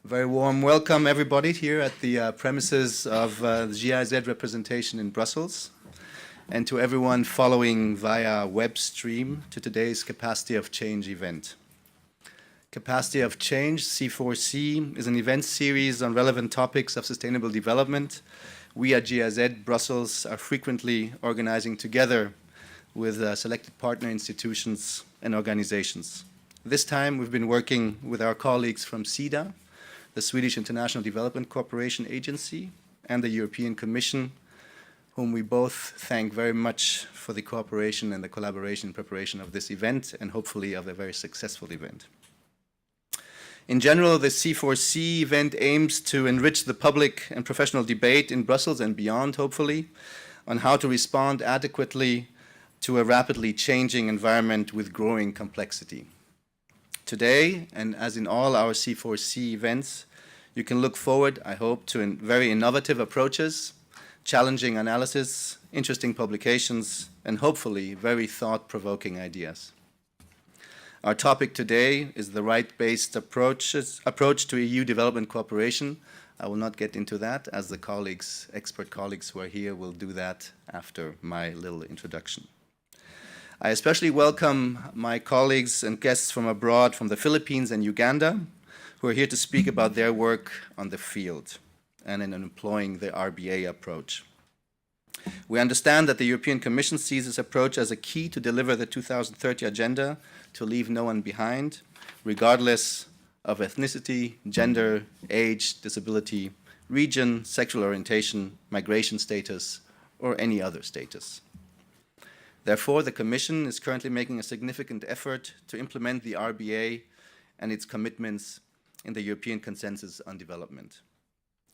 Very warm welcome, everybody, here at the premises of the GIZ Representation in Brussels, and to everyone following via web stream to today's Capacity of Change event. Capacity of Change, C4C, is an event series on relevant topics of sustainable development. We at GIZ Brussels are frequently organizing together with selected partner institutions and organizations. This time we've been working with our colleagues from Sida, the Swedish International Development Cooperation Agency, and the European Commission, whom we both thank very much for the cooperation and the collaboration in preparation of this event, and hopefully of a very successful event. In general, the C4C event aims to enrich the public and professional debate in Brussels and beyond, hopefully, on how to respond adequately to a rapidly changing environment with growing complexity. Today, and as in all our C4C events, you can look forward, I hope, to very innovative approaches, challenging analysis, interesting publications, and hopefully very thought-provoking ideas. Our topic today is the right-based approach to EU development cooperation. I will not get into that, as the expert colleagues who are here will do that after my little introduction. I especially welcome my colleagues and guests from abroad, from the Philippines and Uganda, who are here to speak about their work on the field and in employing the RBA approach. We understand that the European Commission sees this approach as a key to deliver the 2030 agenda, to leave no one behind, regardless of ethnicity, gender, age, disability, region, sexual orientation, migration status, or any other status. Therefore, the Commission is currently making a significant effort to implement the RBA and its commitments in the European Consensus on Development.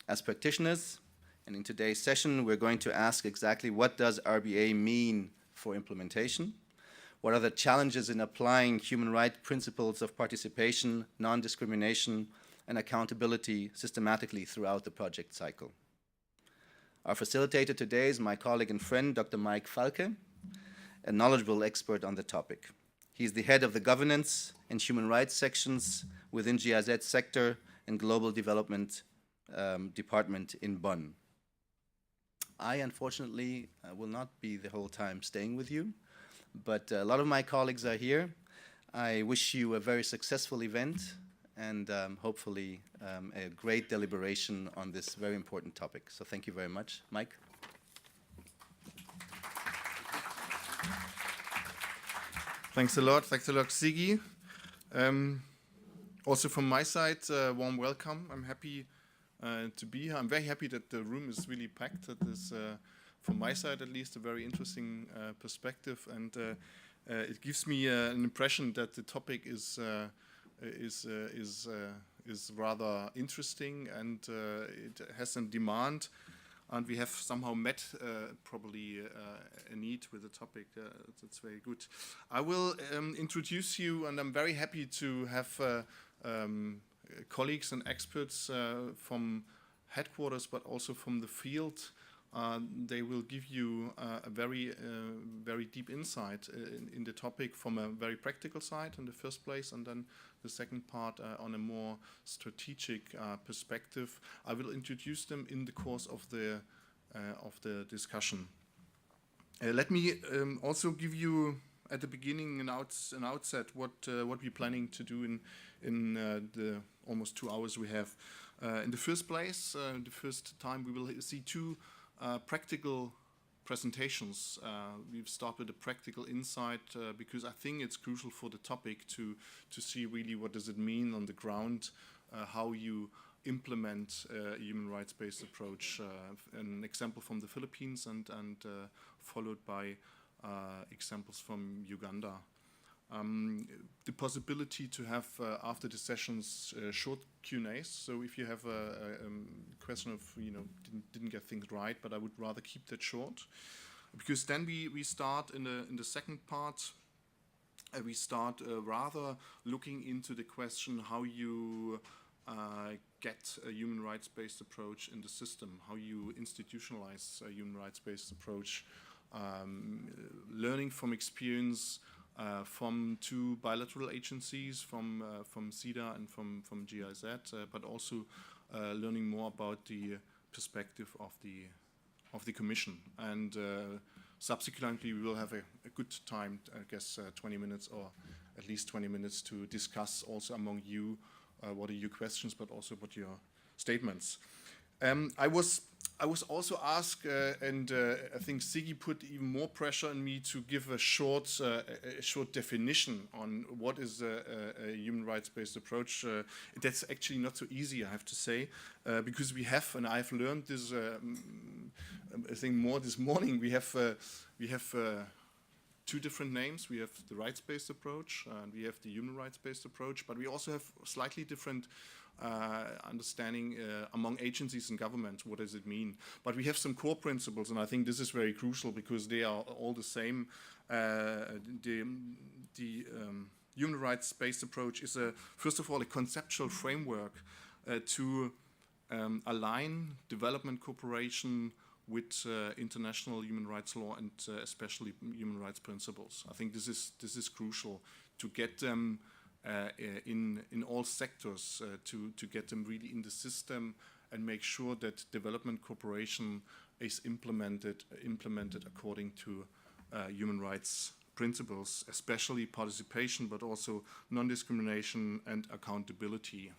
As practitioners, and in today's session, we're going to ask exactly what does RBA mean for implementation? What are the challenges in applying human rights principles of participation, non-discrimination, and accountability systematically throughout the project cycle? Our facilitator today is my colleague and friend, Dr. Mike FALKE, a knowledgeable expert on the topic. He's the head of the governance and human rights sections within GIZ sector and global development department in Bonn. I, unfortunately, will not be the whole time staying with you, but a lot of my colleagues are here. I wish you a very successful event and hopefully a great deliberation on this very important topic. So thank you very much. Mike? Thanks a lot, Sigi. Also from my side, warm welcome. I'm happy to be here. I'm very happy that the room is really packed. That is, from my side at least, a very interesting perspective, and it gives me an impression that the topic is rather interesting, and it has some demand. And we have somehow met probably a need with the topic. That's very good. I will introduce you, and I'm very happy to have colleagues and experts from headquarters, but also from the field. They will give you a very deep insight in the topic from a very practical side in the first place, and then the second part on a more strategic perspective. I will introduce them in the course of the discussion. Let me also give you at the beginning an outset what we're planning to do in the almost 2 hours we have. In the first place, the first time we will see two practical presentations. We've started a practical insight because I think it's crucial for the topic to see really what does it mean on the ground, how you implement a human rights-based approach. An example from the Philippines and followed by examples from Uganda. The possibility to have after the sessions short Q&As. So if you have a question of didn't get things right, but I would rather keep that short, because then we start in the second part. We start rather looking into the question how you get a human rights-based approach in the system, how you institutionalize a human rights-based approach, learning from experience from 2 bilateral agencies, from Sida and from GIZ, but also learning more about the perspective of the Commission. And subsequently, we will have a good time, I guess, 20 minutes or at least 20 minutes to discuss also among you what are your questions, but also what your statements. I was also asked, and I think Sigi put even more pressure on me to give a short definition on what is a human rights-based approach. That's actually not so easy, I have to say, because we have, and I've learned this, I think more this morning. We have 2 different names. We have the rights-based approach and we have the human rights-based approach, but we also have slightly different understanding among agencies and governments. What does it mean? But we have some core principles, and I think this is very crucial because they are all the same. The human rights-based approach is, first of all, a conceptual framework to align development cooperation with international human rights law and especially human rights principles. I think this is crucial to get them in all sectors, to get them really in the system and make sure that development cooperation is implemented according to human rights principles, especially participation, but also non-discrimination and accountability.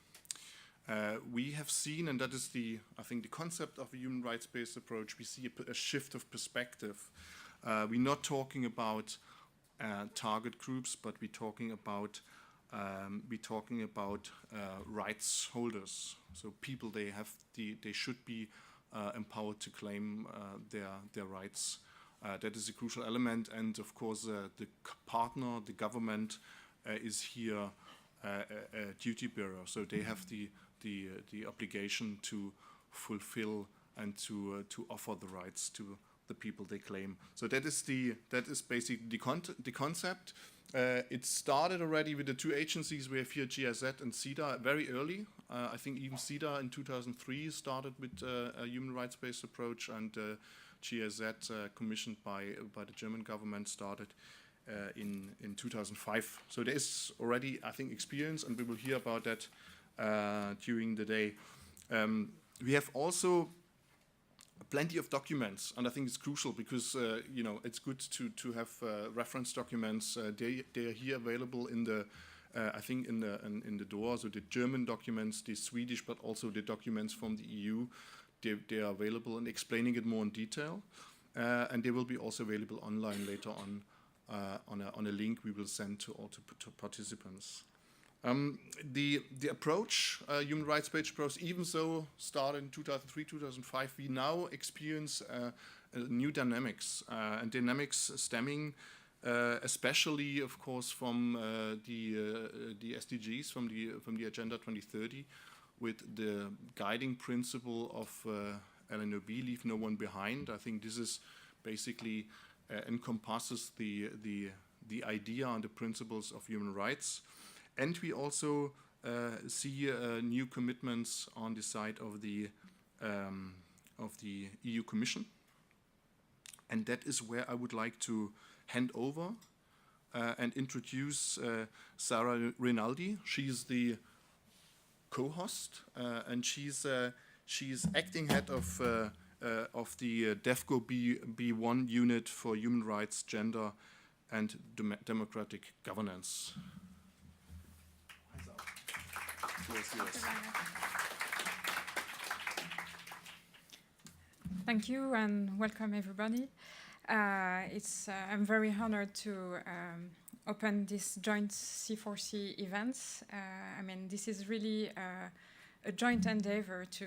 We have seen, and that is I think the concept of a human rights-based approach, we see a shift of perspective. We're not talking about target groups, but we're talking about rights holders. So people, they should be empowered to claim their rights. That is a crucial element, and of course the partner, the government, is here a duty bearer. So they have the obligation to fulfill and to offer the rights to the people they claim. So that is basically the concept. It started already with the 2 agencies we have here, GIZ and Sida, very early. I think even Sida in 2003 started with a human rights-based approach, and GIZ, commissioned by the German government, started in 2005. So there is already, I think, experience, and we will hear about that during the day. We have also plenty of documents, and I think it's crucial because it's good to have reference documents. They are here available in the I think in the door. So the German documents, the Swedish, but also the documents from the EU, they are available and explaining it more in detail, and they will be also available online later on a link we will send to all to participants. The approach, human rights-based approach, even though started in 2003, 2005, we now experience new dynamics, and dynamics stemming especially, of course, from the SDGs, from the Agenda 2030, with the guiding principle of LNOB, leave no one behind. I think this is basically encompasses the idea and the principles of human rights. And we also see new commitments on the side of the EU Commission, and that is where I would like to hand over and introduce Sarah Rinaldi. She is the co-host, and she's acting head of the DEVCO B1 unit for human rights, gender, and democratic governance. Thank you and welcome everybody. I'm very honored to open this joint C4C events. I mean, this is really a joint endeavor to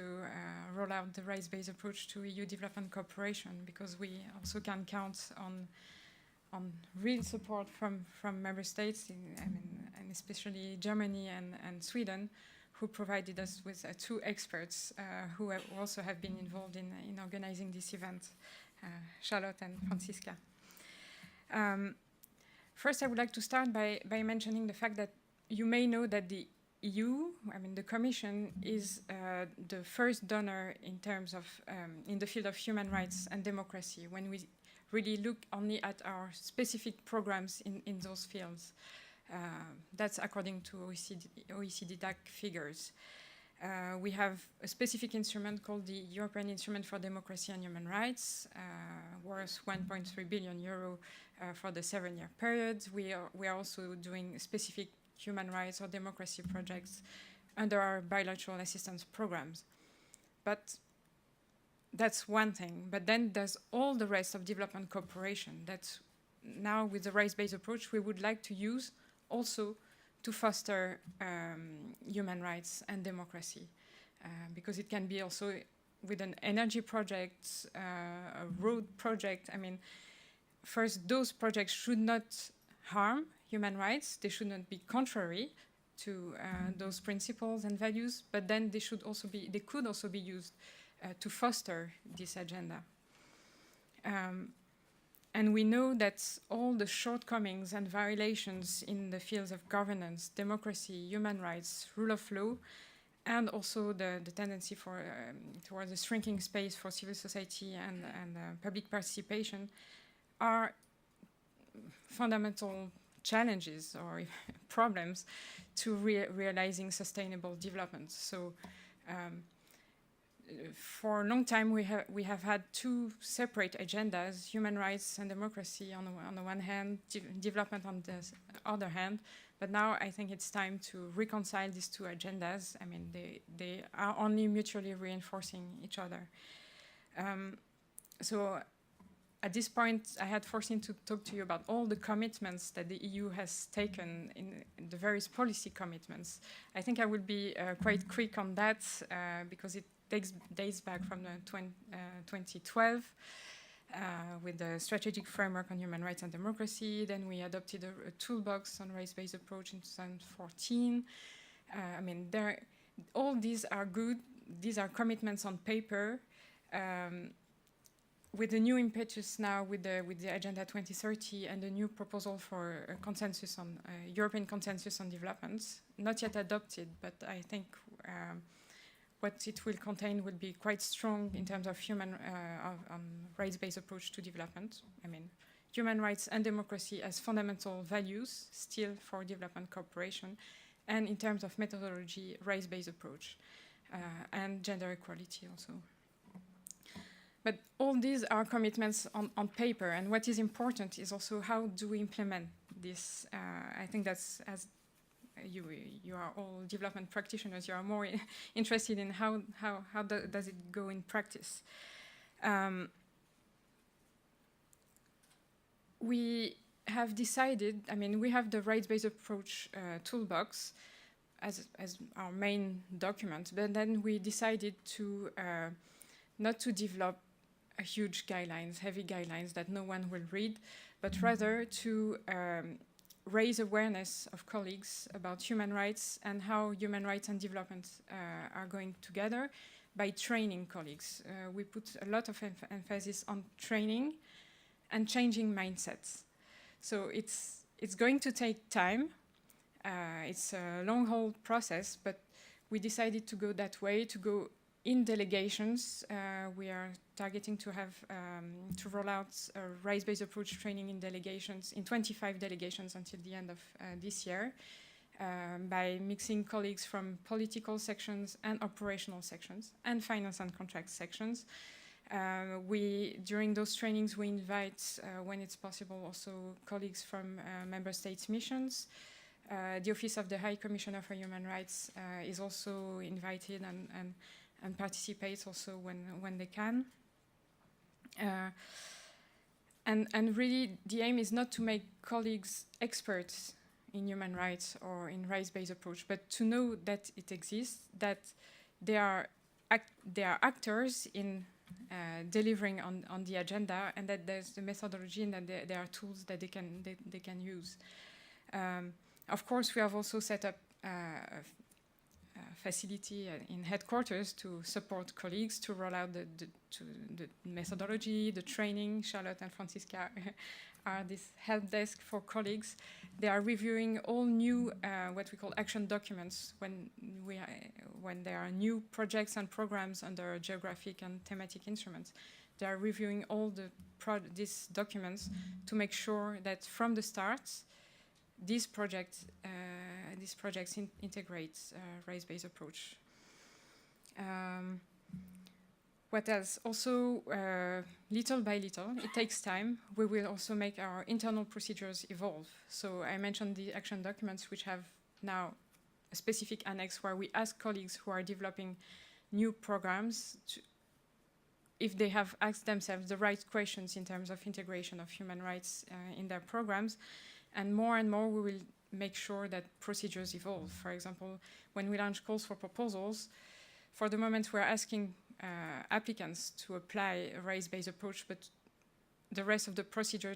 roll out the rights-based approach to EU development cooperation, because we also can count on real support from member states, and especially Germany and Sweden, who provided us with 2 experts who also have been involved in organizing this event, Charlotte and Franziska. First, I would like to start by mentioning the fact that you may know that the EU, the Commission, is the first donor in terms of in the field of human rights and democracy. When we really look only at our specific programs in those fields. That's according to OECD DAC figures. We have a specific instrument called the European Instrument for Democracy and Human Rights, worth 1.3 billion euro for the 7-year period. We are also doing specific human rights or democracy projects under our bilateral assistance programs. But that's one thing. But then there's all the rest of development cooperation that now with the rights-based approach we would like to use also to foster human rights and democracy. Because it can be also with an energy project, a road project. I mean, first, those projects should not harm human rights. They should not be contrary to those principles and values, but then they could also be used to foster this agenda. And we know that all the shortcomings and violations in the fields of governance, democracy, human rights, rule of law, and also the tendency towards a shrinking space for civil society and public participation are fundamental challenges or problems to realizing sustainable development. So for a long time we have had two separate agendas, human rights and democracy on the one hand, development on the other hand, but now I think it's time to reconcile these two agendas. I mean, they are only mutually reinforcing each other. So at this point, I had foreseen to talk to you about all the commitments that the EU has taken in the various policy commitments. I think I will be quite quick on that because it dates back from 2012 with the strategic framework on human rights and democracy. Then we adopted a toolbox on rights-based approach in 2014. I mean, all these are good. These are commitments on paper. With the new impetus now with the Agenda 2030 and the new proposal for a consensus on European consensus on development, not yet adopted, but I think what it will contain will be quite strong in terms of rights-based approach to development. I mean, human rights and democracy as fundamental values still for development cooperation, and in terms of methodology, rights-based approach, and gender equality also. But all these are commitments on paper, and what is important is also how do we implement this. I think that's, as you are all development practitioners, you are more interested in how does it go in practice. We have decided, I mean, we have the rights-based approach toolbox as our main document, but then we decided to not to develop huge guidelines, heavy guidelines that no one will read, but rather to raise awareness of colleagues about human rights and how human rights and development are going together by training colleagues. We put a lot of emphasis on training and changing mindsets. So it's going to take time. It's a long-haul process, but we decided to go that way, to go in delegations. We are targeting to have to roll out a rights-based approach training in delegations, in 25 delegations until the end of this year, by mixing colleagues from political sections and operational sections and finance and contract sections. During those trainings, we invite, when it's possible, also colleagues from member states' missions. The Office of the High Commissioner for Human Rights is also invited and participates also when they can. And really, the aim is not to make colleagues experts in human rights or in rights-based approach, but to know that it exists, that they are actors in delivering on the agenda, and that there's the methodology and that there are tools that they can use. Of course, we have also set up a facility in headquarters to support colleagues to roll out the methodology, the training. Charlotte and Francisca are this help desk for colleagues. They are reviewing all new what we call action documents when there are new projects and programs under geographic and thematic instruments. they are reviewing all these documents to make sure that from the start, these projects integrate race-based approach. What else? Also, little by little, it takes time. We will also make our internal procedures evolve. So I mentioned the action documents, which have now a specific annex where we ask colleagues who are developing new programs if they have asked themselves the right questions in terms of integration of human rights in their programs. And more we will make sure that procedures evolve. For example, when we launch calls for proposals, for the moment we're asking applicants to apply a race-based approach, but the rest of the procedure,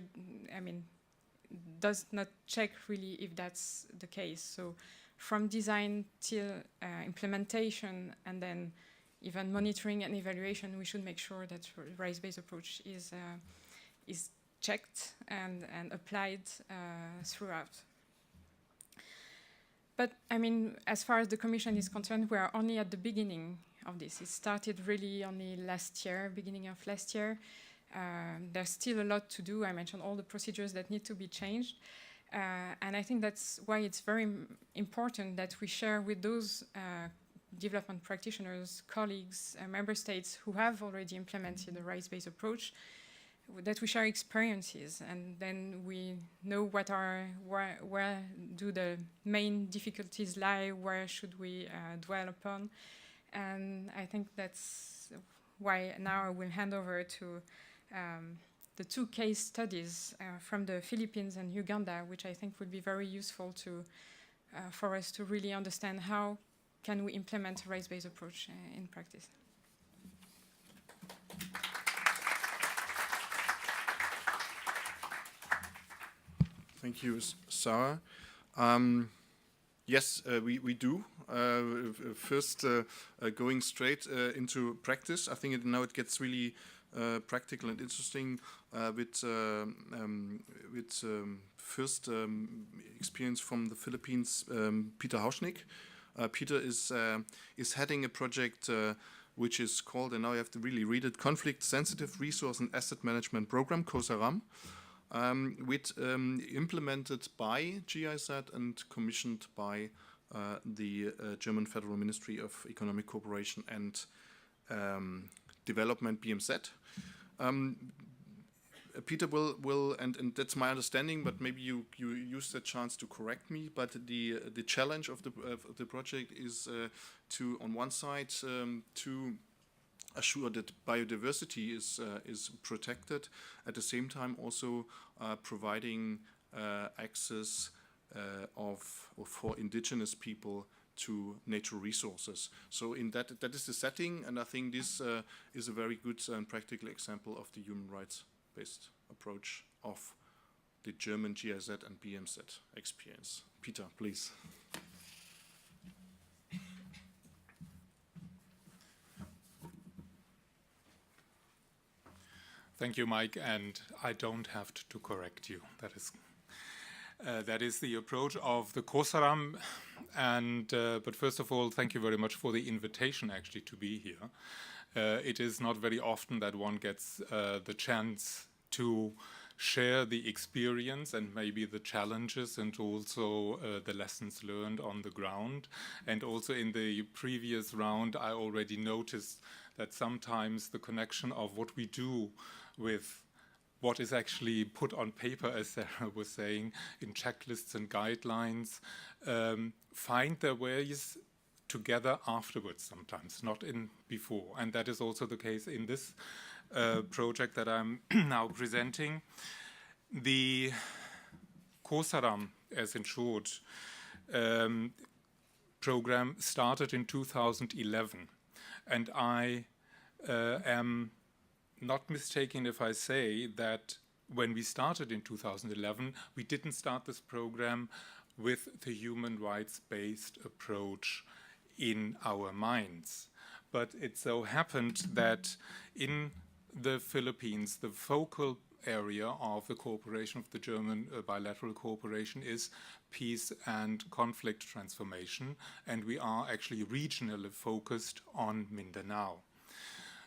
does not check really if that's the case. So from design till implementation, and then even monitoring and evaluation, we should make sure that race-based approach is checked and applied throughout. But as far as the Commission is concerned, we are only at the beginning of this. It started really only last year, beginning of last year. There's still a lot to do. I mentioned all the procedures that need to be changed. And I think that's why it's very important that we share with those development practitioners, colleagues, member states who have already implemented a race-based approach, that we share experiences, and then we know where do the main difficulties lie, where should we dwell upon. And I think that's why now I will hand over to the two case studies from the Philippines and Uganda, which I think would be very useful for us to really understand how can we implement a race-based approach in practice. Thank you, Sarah. Yes, we do. First, going straight into practice, I think now it gets really practical and interesting with first experience from the Philippines, Peter HAUSCHNIK. Peter is heading a project which is called, and now you have to really read it, Conflict Sensitive Resource and Asset Management Program, COSERAM, which implemented by GIZ and commissioned by the German Federal Ministry of Economic Cooperation and Development, BMZ. Peter will and that's my understanding, but maybe you use the chance to correct me, but the challenge of the project is to, on one side, to assure that biodiversity is protected, at the same time also providing access for indigenous people to natural resources. So in that is the setting, and I think this is a very good and practical example of the human rights-based approach of the German GIZ and BMZ experience. Peter, please. Thank you, Mike, and I don't have to correct you. That is the approach of the COSERAM. And but first of all, thank you very much for the invitation actually to be here. It is not very often that one gets the chance to share the experience and maybe the challenges and also the lessons learned on the ground. And also in the previous round, I already noticed that sometimes the connection of what we do with what is actually put on paper, as Sarah was saying, in checklists and guidelines, find their ways together afterwards sometimes, not in before. And that is also the case in this project that I'm now presenting. The COSERAM, as in short, program started in 2011. And I am not mistaken if I say that when we started in 2011, we didn't start this program with the human rights-based approach in our minds. But it so happened that in the Philippines, the focal area of the cooperation of the German bilateral cooperation is peace and conflict transformation, and we are actually regionally focused on Mindanao.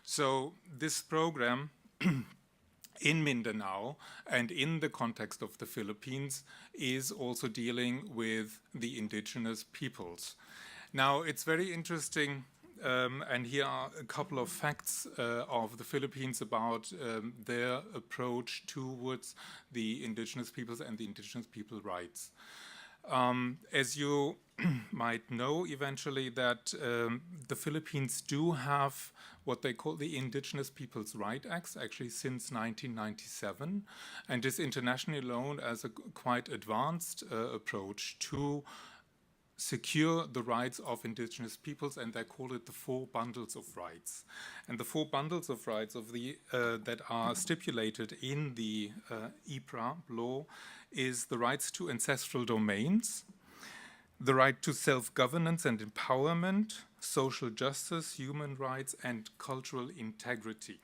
So this program in Mindanao and in the context of the Philippines is also dealing with the indigenous peoples. Now, it's very interesting, and here are a couple of facts of the Philippines about their approach towards the indigenous peoples and the indigenous people rights. As you might know eventually that the Philippines do have what they call the Indigenous Peoples' Rights Acts, actually since 1997, and is internationally known as a quite advanced approach to secure the rights of indigenous peoples, and they call it the 4 bundles of rights. And the 4 bundles of rights of the that are stipulated in the IPRA law is the rights to ancestral domains, the right to self-governance and empowerment, social justice, human rights, and cultural integrity.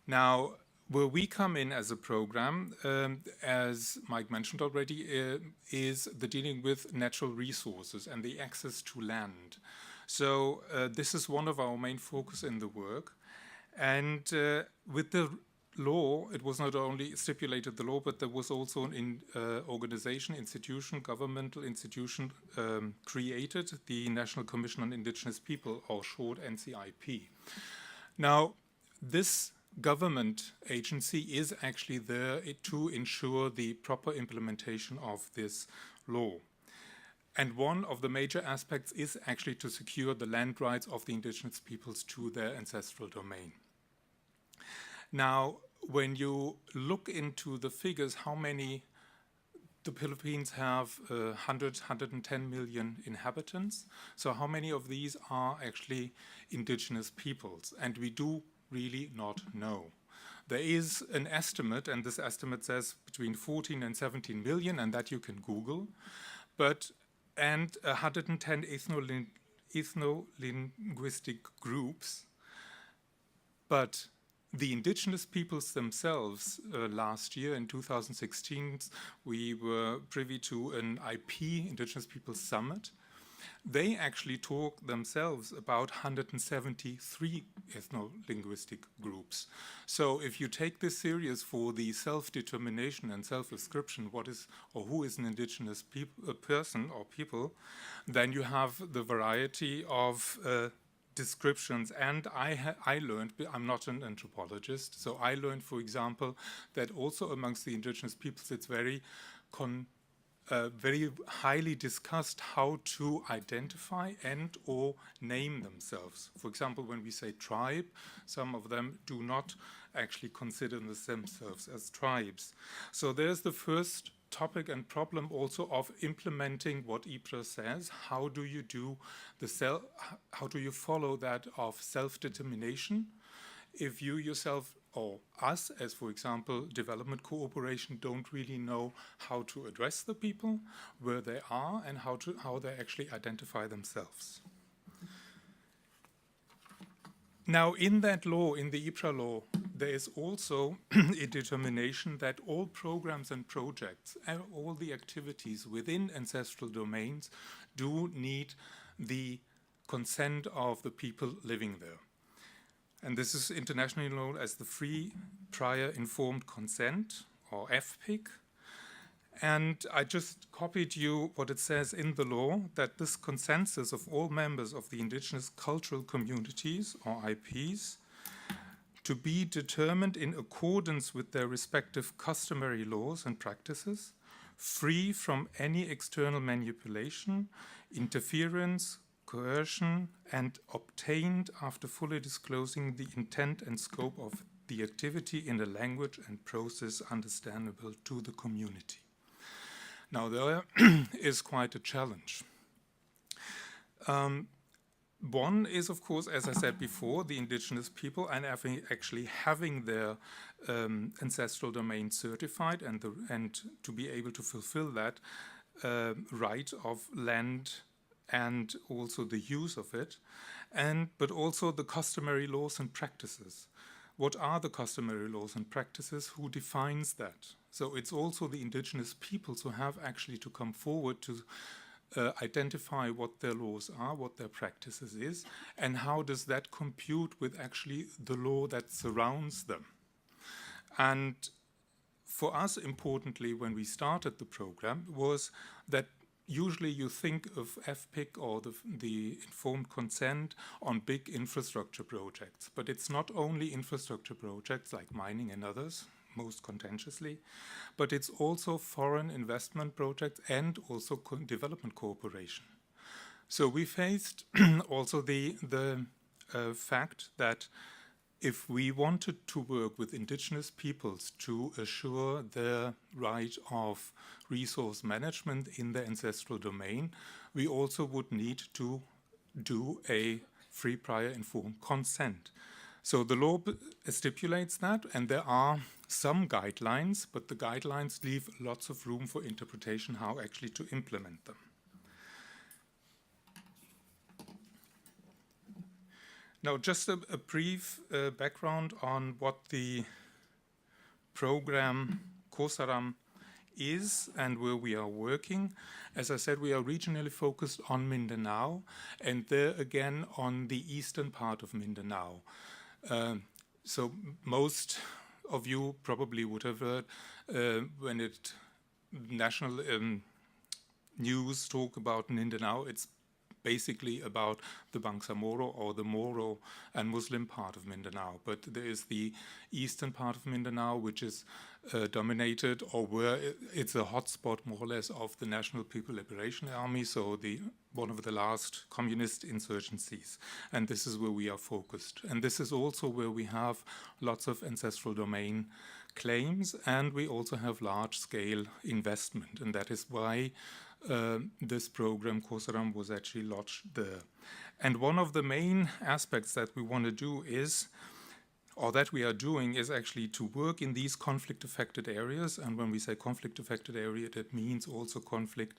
Now, where we come in as a program, as Mike mentioned already, is the dealing with natural resources and the access to land. So this is one of our main focus in the work. And with the law, it was not only stipulated the law, but there was also an organization, institution, governmental institution created, the National Commission on Indigenous People, or short NCIP. Now, this government agency is actually there to ensure the proper implementation of this law. And one of the major aspects is actually to secure the land rights of the indigenous peoples to their ancestral domain. Now, when you look into the figures, how many the Philippines have 110 million inhabitants. So how many of these are actually indigenous peoples? And we do really not know. There is an estimate, and this estimate says between 14 and 17 million, and that you can Google, and 110 ethno-linguistic groups. But the indigenous peoples themselves, last year in 2016, we were privy to an IP, Indigenous Peoples Summit. They actually talk themselves about 173 ethno-linguistic groups. So if you take this serious for the self-determination and self-description, what is or who is an indigenous person or people, then you have the variety of descriptions. And I learned, I'm not an anthropologist, so I learned, for example, that also amongst the indigenous peoples it's very highly discussed how to identify and or name themselves. For example, when we say tribe, some of them do not actually consider themselves as tribes. So there's the first topic and problem also of implementing what IPRA says. How do you do how do you follow that of self-determination if you yourself or us, as for example, development cooperation, don't really know how to address the people, where they are, and how they actually identify themselves. Now, in that law, in the IPRA law, there is also a determination that all programs and projects, and all the activities within ancestral domains do need the consent of the people living there. And this is internationally known as the Free Prior Informed Consent, or FPIC. And I just copied you what it says in the law, that this consensus of all members of the indigenous cultural communities, or IPs, to be determined in accordance with their respective customary laws and practices, free from any external manipulation, interference, coercion, and obtained after fully disclosing the intent and scope of the activity in a language and process understandable to the community. Now, there is quite a challenge. One is, of course, as I said before, the indigenous people and actually having their ancestral domain certified and to be able to fulfill that right of land and also the use of it, but also the customary laws and practices. What are the customary laws and practices? Who defines that? So it's also the indigenous peoples who have actually to come forward to identify what their laws are, what their practices is, and how does that compute with actually the law that surrounds them. And for us, importantly, when we started the program, was that usually you think of FPIC or the informed consent on big infrastructure projects. But it's not only infrastructure projects like mining and others, most contentiously, but it's also foreign investment projects and also development cooperation. So we faced also the fact that if we wanted to work with indigenous peoples to assure their right of resource management in their ancestral domain, we also would need to do a free prior informed consent. So the law stipulates that, and there are some guidelines, but the guidelines leave lots of room for interpretation how actually to implement them. Now, just a brief background on what the program COSERAM is and where we are working. As I said, we are regionally focused on Mindanao, and there again on the eastern part of Mindanao. So most of you probably would have heard when national news talk about Mindanao, it's basically about the Bangsamoro or the Moro and Muslim part of Mindanao. But there is the eastern part of Mindanao, which is dominated, or where it's a hotspot more or less of the National People Liberation Army, so one of the last communist insurgencies. And this is where we are focused. And this is also where we have lots of ancestral domain claims, and we also have large-scale investment. And that is why this program, COSERAM, was actually launched there. And one of the main aspects that we want to do is, or that we are doing, is actually to work in these conflict-affected areas. And when we say conflict-affected area, that means also conflict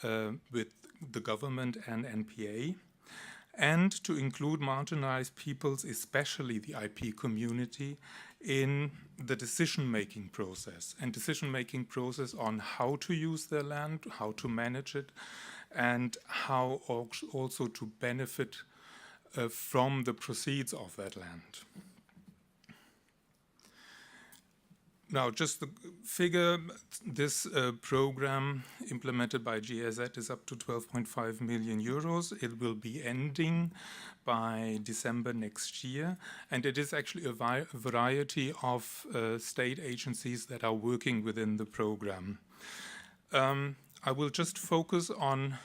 with the government and NPA. And to include marginalized peoples, especially the IP community, in the decision-making process. And decision-making process on how to use their land, how to manage it, and how also to benefit from the proceeds of that land. Now, just the figure, this program implemented by GIZ is up to 12.5 million euros. It will be ending by December next year. And it is actually a variety of state agencies that are working within the program. I will just focus on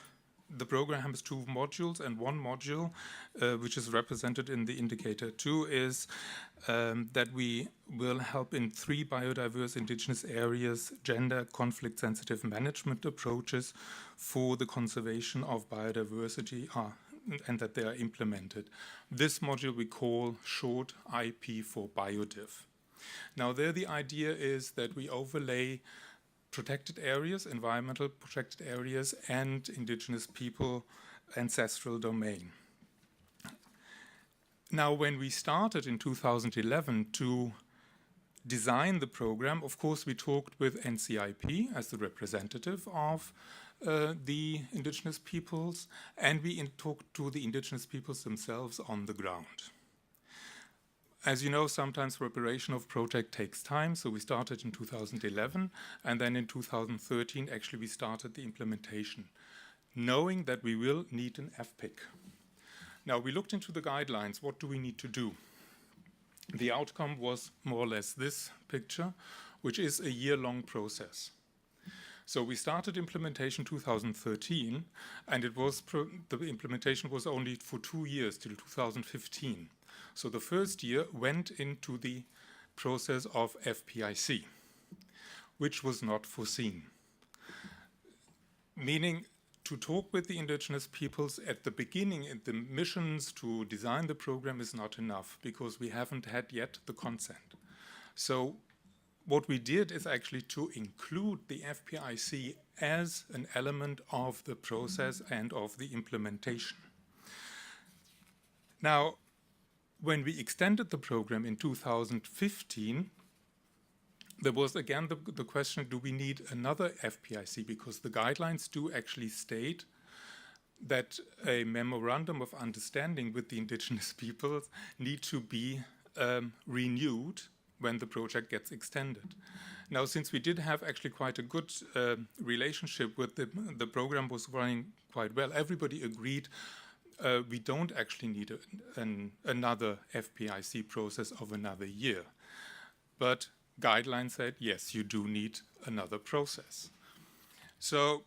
the program has 2 modules, and one module, which is represented in the indicator 2, is that we will help in 3 biodiverse indigenous areas, gender conflict-sensitive management approaches for the conservation of biodiversity and that they are implemented. This module we call short IP for BioDiv. Now there the idea is that we overlay protected areas, environmental protected areas, and indigenous people ancestral domain. Now, when we started in 2011 to design the program, of course, we talked with NCIP as the representative of the indigenous peoples, and we talked to the indigenous peoples themselves on the ground. As you know, sometimes preparation of project takes time, so we started in 2011, and then in 2013, actually, we started the implementation, knowing that we will need an FPIC. Now, we looked into the guidelines. What do we need to do? The outcome was more or less this picture, which is a year-long process. So we started implementation 2013, and the implementation was only for 2 years, till 2015. So the first year went into the process of FPIC, which was not foreseen. Meaning, to talk with the indigenous peoples at the beginning, at the missions to design the program is not enough, because we haven't had yet the consent. So what we did is actually to include the FPIC as an element of the process and of the implementation. Now, when we extended the program in 2015, there was again the question, do we need another FPIC? Because the guidelines do actually state that a memorandum of understanding with the indigenous peoples need to be renewed when the project gets extended. Now, since we did have actually quite a good relationship with the program was running quite well, everybody agreed we don't actually need another FPIC process of another year. But guidelines said, yes, you do need another process. So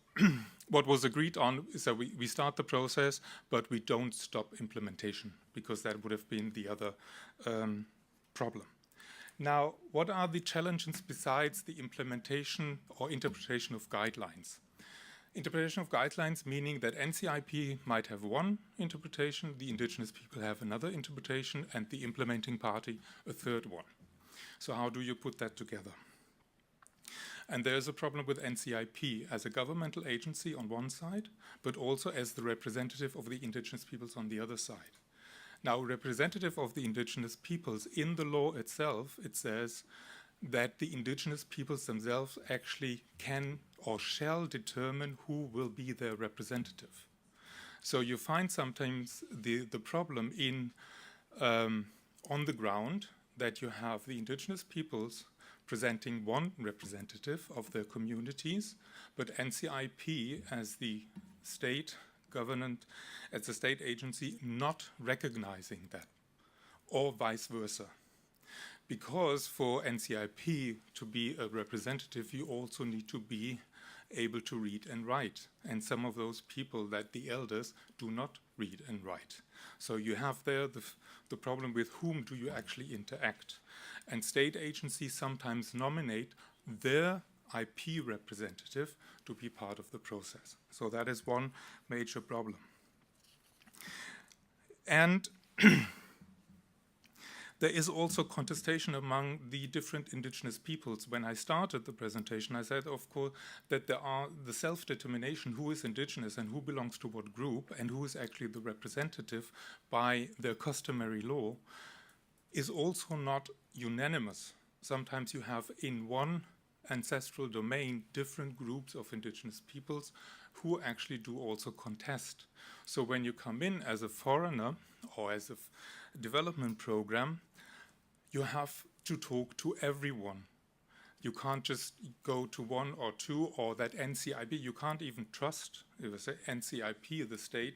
what was agreed on is that we start the process, but we don't stop implementation, because that would have been the other problem. Now, what are the challenges besides the implementation or interpretation of guidelines? Interpretation of guidelines meaning that NCIP might have one interpretation, the indigenous people have another interpretation, and the implementing party a third one. So how do you put that together? And there's a problem with NCIP as a governmental agency on one side, but also as the representative of the indigenous peoples on the other side. Now, representative of the indigenous peoples, in the law itself, it says that the indigenous peoples themselves actually can or shall determine who will be their representative. So you find sometimes the problem in on the ground that you have the indigenous peoples presenting one representative of their communities, but NCIP as the state government, as a state agency, not recognizing that, or vice versa. Because for NCIP to be a representative, you also need to be able to read and write. And some of those people, that the elders, do not read and write. So you have there the problem with whom do you actually interact. And state agencies sometimes nominate their IP representative to be part of the process. So that is one major problem. And there is also contestation among the different indigenous peoples. When I started the presentation, I said, of course, that there are the self-determination, who is indigenous and who belongs to what group and who is actually the representative by their customary law, is also not unanimous. Sometimes you have in one ancestral domain different groups of indigenous peoples who actually do also contest. So when you come in as a foreigner or as a development program, you have to talk to everyone. You can't just go to one or two, or that NCIP, you can't even trust, if I say NCIP, the state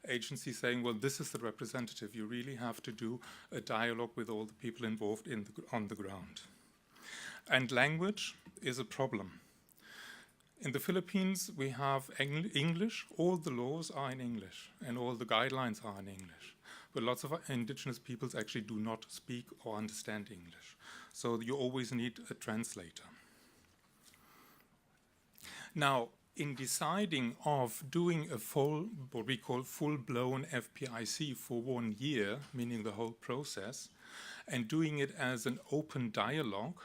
agency, saying, well, this is the representative. You really have to do a dialogue with all the people involved on the ground. And language is a problem. In the Philippines, we have English. All the laws are in English, and all the guidelines are in English. But lots of indigenous peoples actually do not speak or understand English. So you always need a translator. Now, in deciding of doing a what we call full-blown FPIC for 1 year, meaning the whole process, and doing it as an open dialogue,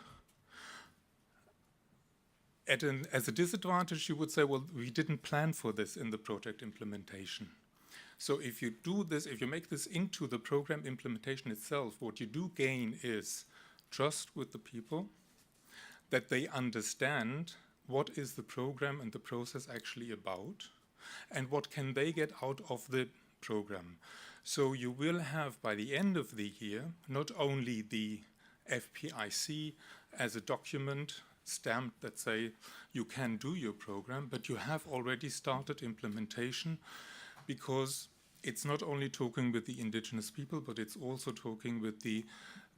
as a disadvantage, you would say, well, we didn't plan for this in the project implementation. So if you do this, if you make this into the program implementation itself, what you do gain is trust with the people, that they understand what is the program and the process actually about, and what can they get out of the program. So you will have, by the end of the year, not only the FPIC as a document stamped that say you can do your program, but you have already started implementation, because it's not only talking with the indigenous people, but it's also talking with the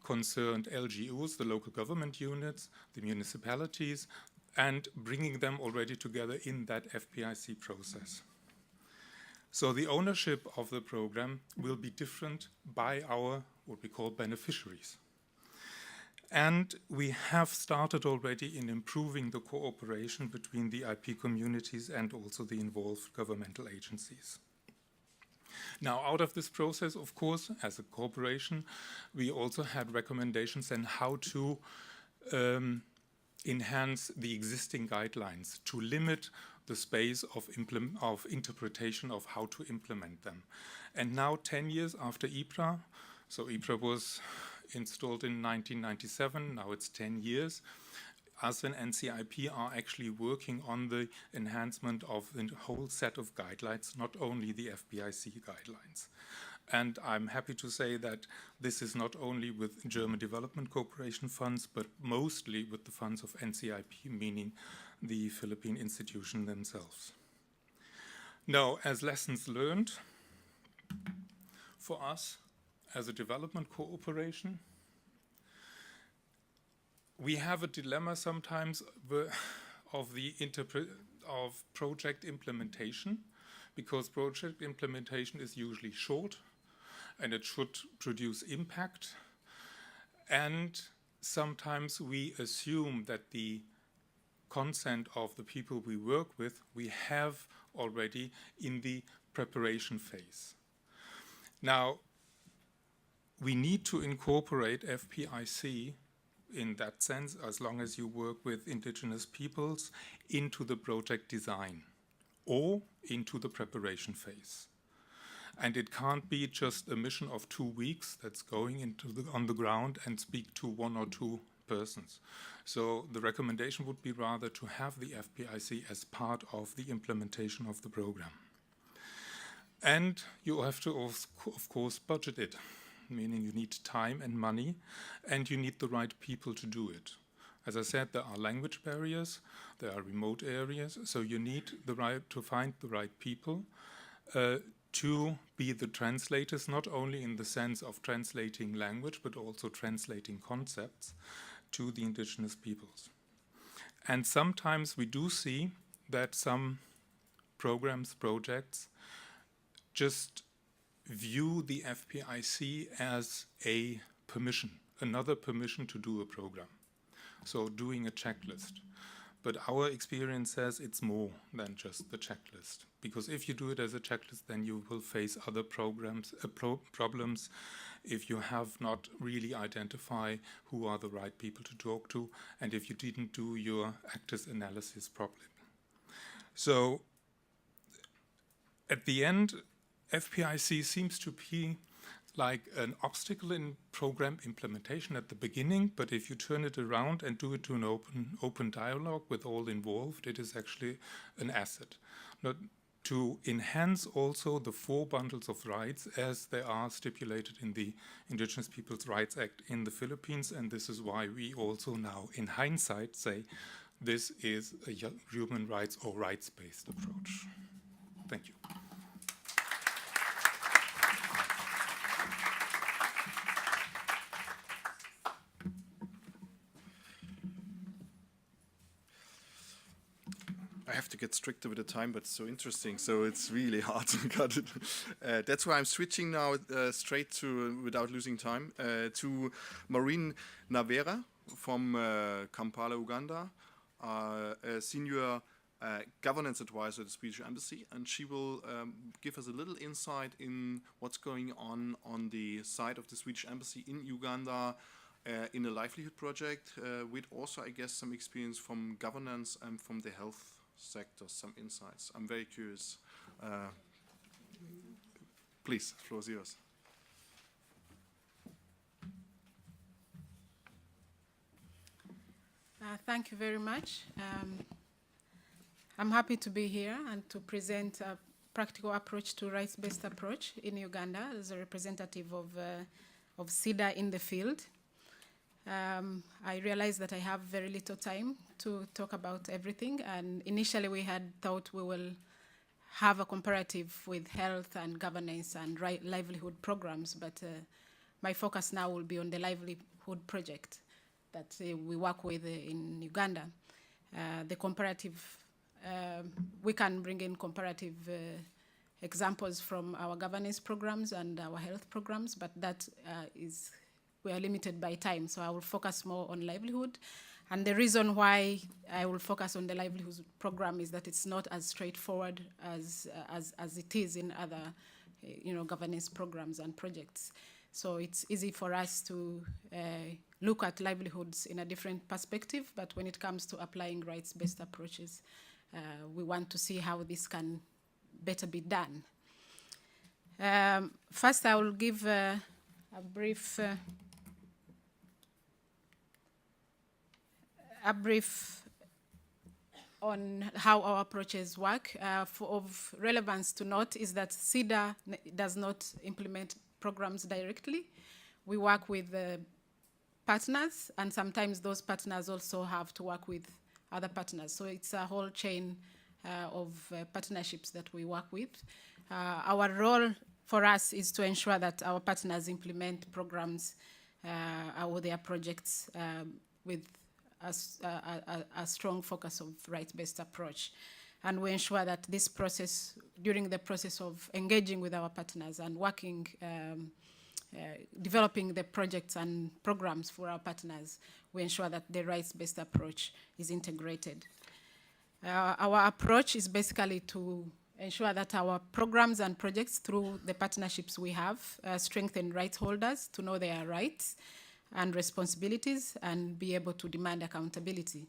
concerned LGUs, the local government units, the municipalities, and bringing them already together in that FPIC process. So the ownership of the program will be different by our, what we call, beneficiaries. And we have started already in improving the cooperation between the IP communities and also the involved governmental agencies. Now, out of this process, of course, as a corporation, we also had recommendations on how to enhance the existing guidelines, to limit the space of interpretation of how to implement them. And now, 10 years after IPRA, so IPRA was installed in 1997, now it's 10 years, us and NCIP are actually working on the enhancement of the whole set of guidelines, not only the FPIC guidelines. And I'm happy to say that this is not only with German development cooperation funds, but mostly with the funds of NCIP, meaning the Philippine institution themselves. Now, as lessons learned, for us as a development cooperation, we have a dilemma sometimes of project implementation, because project implementation is usually short and it should produce impact. And sometimes we assume that the consent of the people we work with, we have already in the preparation phase. Now, we need to incorporate FPIC in that sense, as long as you work with indigenous peoples, into the project design or into the preparation phase. And it can't be just a mission of 2 weeks that's going on the ground and speak to 1 or 2 persons. So the recommendation would be rather to have the FPIC as part of the implementation of the program. And you have to, of course, budget it, meaning you need time and money, and you need the right people to do it. As I said, there are language barriers, there are remote areas, so you need to find the right people to be the translators, not only in the sense of translating language, but also translating concepts to the indigenous peoples. And sometimes we do see that some programs, projects, just view the FPIC as a permission, another permission to do a program. So doing a checklist. But our experience says it's more than just the checklist. Because if you do it as a checklist, then you will face other problems if you have not really identified who are the right people to talk to, and if you didn't do your actors analysis properly. So at the end, FPIC seems to be like an obstacle in program implementation at the beginning, but if you turn it around and do it to an open dialogue with all involved, it is actually an asset. Not to enhance also the 4 bundles of rights as they are stipulated in the Indigenous Peoples' Rights Act in the Philippines, and this is why we also now, in hindsight, say this is a human rights or rights-based approach. Thank you. I have to get stricter with the time, but it's so interesting, so it's really hard to cut it. That's why I'm switching now straight to, without losing time, to Maureen Navera from Kampala, Uganda, a senior governance advisor at the Swedish Embassy, and she will give us a little insight in what's going on the side of the Swedish Embassy in Uganda in a livelihood project, with also, I guess, some experience from governance and from the health sector, some insights. I'm very curious. Please, the floor is yours. Thank you very much. I'm happy to be here and to present a practical approach to rights-based approach in Uganda as a representative of Sida in the field. I realized that I have very little time to talk about everything, and initially we had thought we will have a comparative with health and governance and livelihood programs, but my focus now will be on the livelihood project that we work with in Uganda. The comparative, we can bring in comparative examples from our governance programs and our health programs, but that we are limited by time, so I will focus more on livelihood. And the reason why I will focus on the livelihood program is that it's not as straightforward as it is in other governance programs and projects. So it's easy for us to look at livelihoods in a different perspective, but when it comes to applying rights-based approaches, we want to see how this can better be done. First, I will give a brief on how our approaches work. Of relevance to note is that Sida does not implement programs directly. We work with partners, and sometimes those partners also have to work with other partners. So it's a whole chain of partnerships that we work with. Our role for us is to ensure that our partners implement programs or their projects with a strong focus of rights-based approach. And we ensure that this process, during the process of engaging with our partners and working, developing the projects and programs for our partners, we ensure that the rights-based approach is integrated. Our approach is basically to ensure that our programs and projects through the partnerships we have strengthen rights holders to know their rights and responsibilities and be able to demand accountability.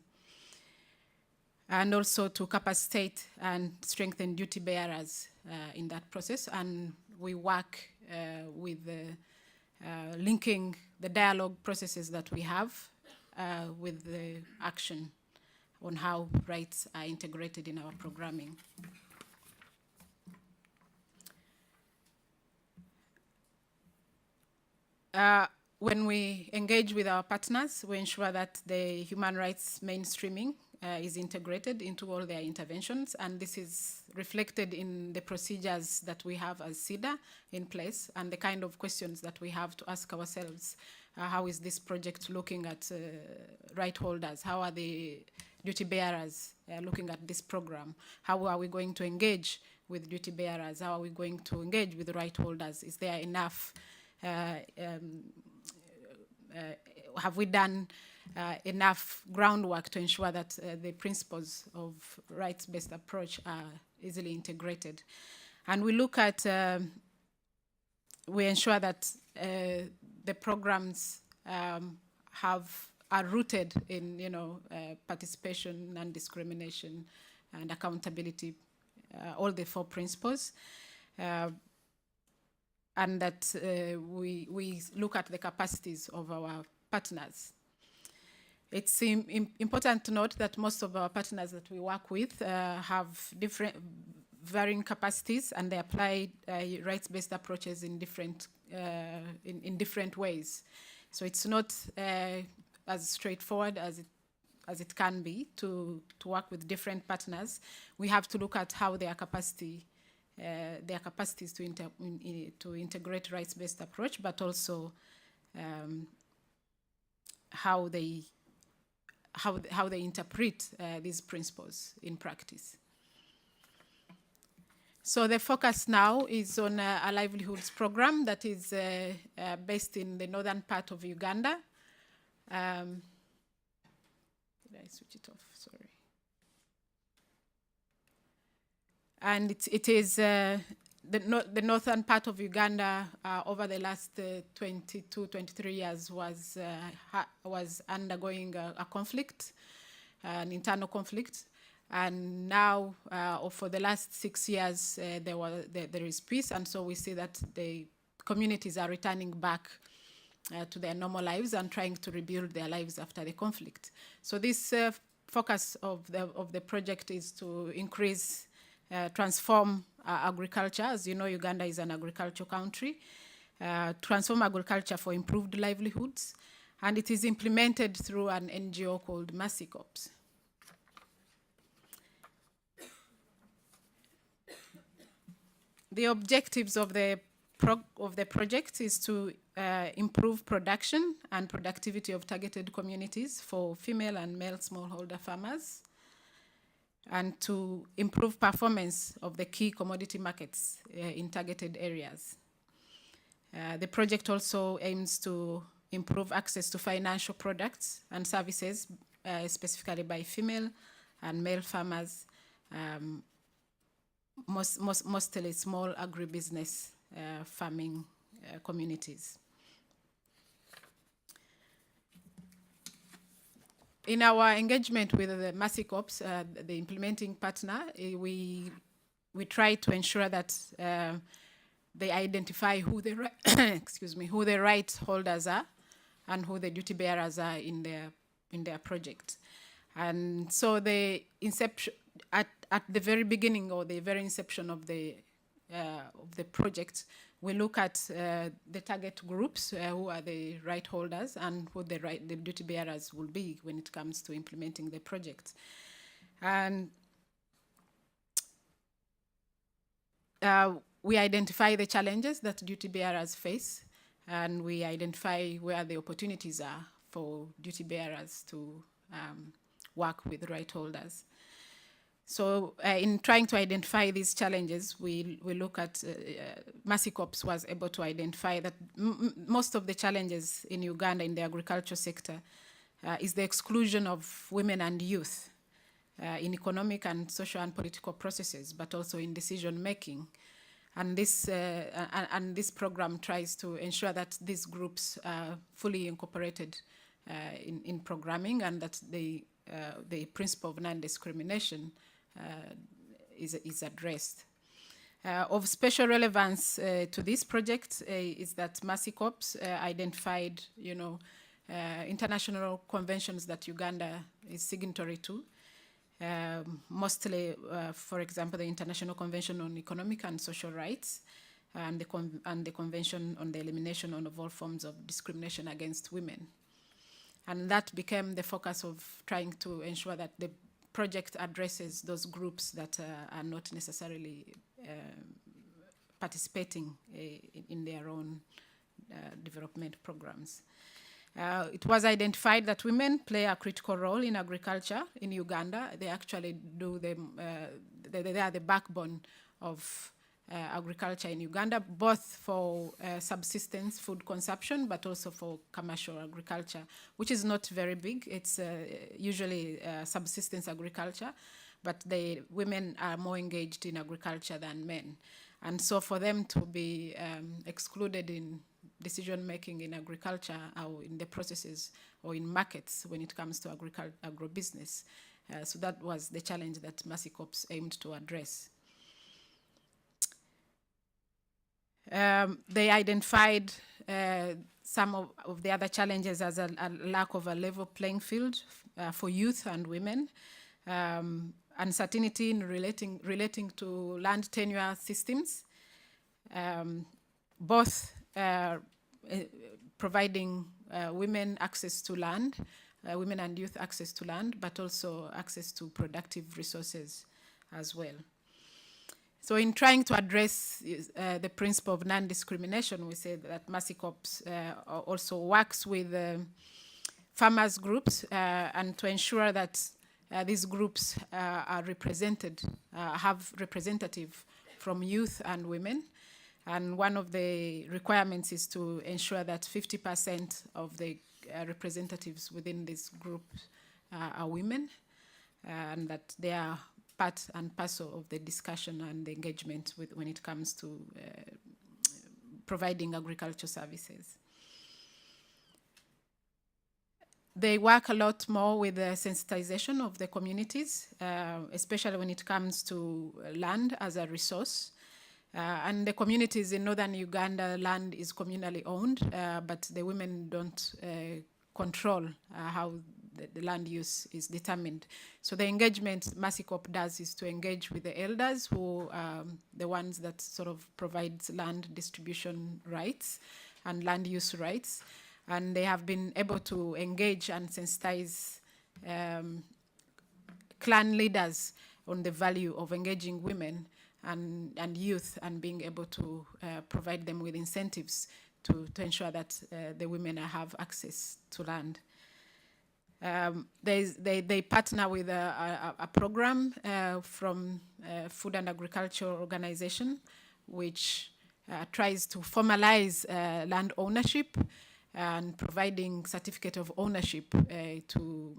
And also to capacitate and strengthen duty bearers in that process. And we work with linking the dialogue processes that we have with the action on how rights are integrated in our programming. When we engage with our partners, we ensure that the human rights mainstreaming is integrated into all their interventions, and this is reflected in the procedures that we have as Sida in place and the kind of questions that we have to ask ourselves. How is this project looking at right holders? How are the duty bearers looking at this program? How are we going to engage with duty bearers? How are we going to engage with right holders? Is there enough have we done enough groundwork to ensure that the principles of rights-based approach are easily integrated? And we look at, we ensure that the programs are rooted in, participation, non-discrimination, and accountability, all the 4 principles. And that we look at the capacities of our partners. It's important to note that most of our partners that we work with have varying capacities, and they apply rights-based approaches in different ways. So it's not as straightforward as it can be to work with different partners. We have to look at how their capacities to integrate rights-based approach, but also how they interpret these principles in practice. So the focus now is on a livelihoods program that is based in the northern part of Uganda. Did I switch it off? Sorry. And it is the northern part of Uganda over the last 22, 23 years was undergoing a conflict, an internal conflict. And now, for the last 6 years, there is peace. And so we see that the communities are returning back to their normal lives and trying to rebuild their lives after the conflict. So this focus of the project is to increase transform agriculture. As you know, Uganda is an agricultural country. Transform agriculture for improved livelihoods. And it is implemented through an NGO called MASICOPS. The objectives of the project is to improve production and productivity of targeted communities for female and male smallholder farmers, and to improve performance of the key commodity markets in targeted areas. The project also aims to improve access to financial products and services, specifically by female and male farmers, mostly small agribusiness farming communities. In our engagement with the MASICOPS, the implementing partner, we try to ensure that they identify who the who the right holders are and who the duty bearers are in their project. And so the inception, at the very beginning or the very inception of the project, we look at the target groups, who are the right holders and who the duty bearers will be when it comes to implementing the project. And we identify the challenges that duty bearers face, and we identify where the opportunities are for duty bearers to work with right holders. So in trying to identify these challenges, we look at, MASICOPS was able to identify that most of the challenges in Uganda in the agriculture sector is the exclusion of women and youth in economic and social and political processes, but also in decision making. And this program tries to ensure that these groups are fully incorporated in programming, and that the principle of non-discrimination is addressed. Of special relevance to this project is that MASICOPS identified, international conventions that Uganda is signatory to. Mostly, for example, the International Convention on Economic and Social Rights, and the Convention on the Elimination of all forms of discrimination against women. And that became the focus of trying to ensure that the project addresses those groups that are not necessarily participating in their own development programs. It was identified that women play a critical role in agriculture in Uganda. They actually do they are the backbone of agriculture in Uganda, both for subsistence food consumption, but also for commercial agriculture, which is not very big. It's usually subsistence agriculture, but the women are more engaged in agriculture than men. And so for them to be excluded in decision-making in agriculture or in the processes or in markets when it comes to agribusiness. So that was the challenge that MASICOPS aimed to address. They identified some of the other challenges as a lack of a level playing field for youth and women, uncertainty in relating to land tenure systems, both providing women access to land, women and youth access to land, but also access to productive resources as well. So in trying to address the principle of non-discrimination, we say that MASICOPS also works with farmers groups and to ensure that these groups are represented, have representative from youth and women. And one of the requirements is to ensure that 50% of the representatives within this group are women, and that they are part and parcel of the discussion and the engagement when it comes to providing agriculture services. They work a lot more with the sensitization of the communities, especially when it comes to land as a resource. And the communities in northern Uganda, land is communally owned, but the women don't control how the land use is determined. So the engagement MASICOP does is to engage with the elders, who are the ones that sort of provides land distribution rights and land use rights. And they have been able to engage and sensitize clan leaders on the value of engaging women and youth, and being able to provide them with incentives to ensure that the women have access to land. They partner with a program from Food and Agriculture Organization, which tries to formalize land ownership and providing certificate of ownership to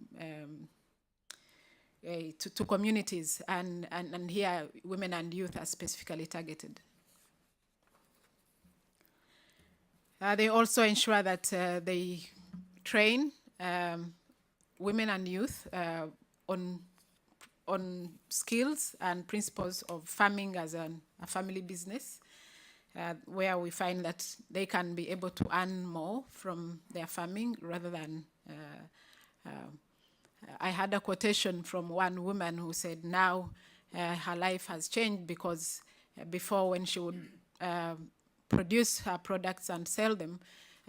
communities, and here women and youth are specifically targeted. They also ensure that they train women and youth on skills and principles of farming as a family business, where we find that they can be able to earn more from their farming rather than I had a quotation from one woman who said now her life has changed because before, when she would produce her products and sell them,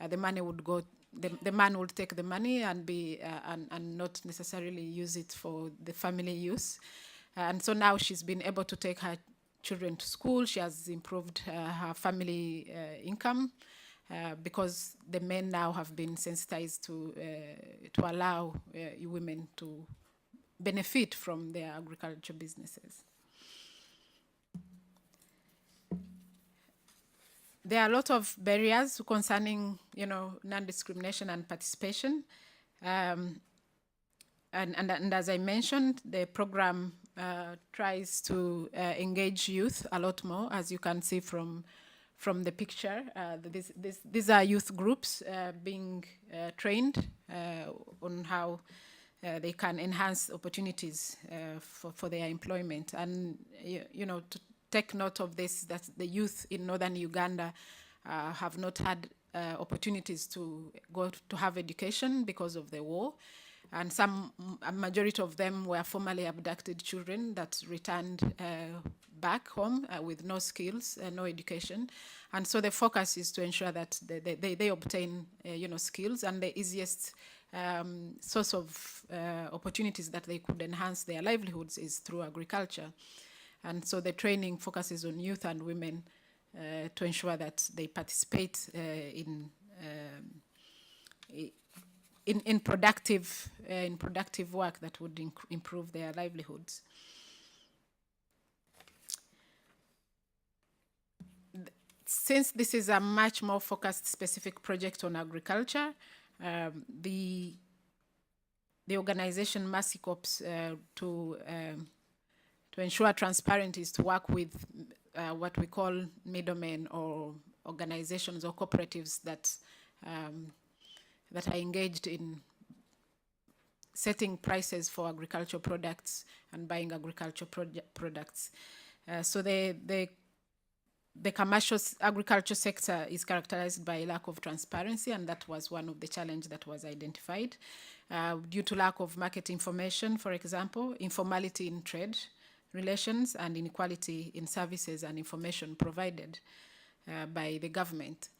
the money would go, the man would take the money and and not necessarily use it for the family use. And so now she's been able to take her children to school. She has improved her family income because the men now have been sensitized to allow women to benefit from their agriculture businesses. There are a lot of barriers concerning, non-discrimination and participation. And as I mentioned, the program tries to engage youth a lot more, as you can see from the picture. These are youth groups being trained on how they can enhance opportunities for their employment. And, to take note of this, that the youth in northern Uganda have not had opportunities to go to have education because of the war. And a majority of them were formerly abducted children that returned back home with no skills, no education. And so the focus is to ensure that they obtain, skills, and the easiest source of opportunities that they could enhance their livelihoods is through agriculture. And so the training focuses on youth and women to ensure that they participate in productive work that would improve their livelihoods. Since this is a much more focused, specific project on agriculture, the organization MASICOPS to ensure transparency is to work with what we call middlemen or organizations or cooperatives that are engaged in setting prices for agricultural products and buying agricultural products. So the commercial agriculture sector is characterized by lack of transparency, and that was one of the challenges that was identified. Due to lack of market information, for example, informality in trade relations, and inequality in services and information provided by the government.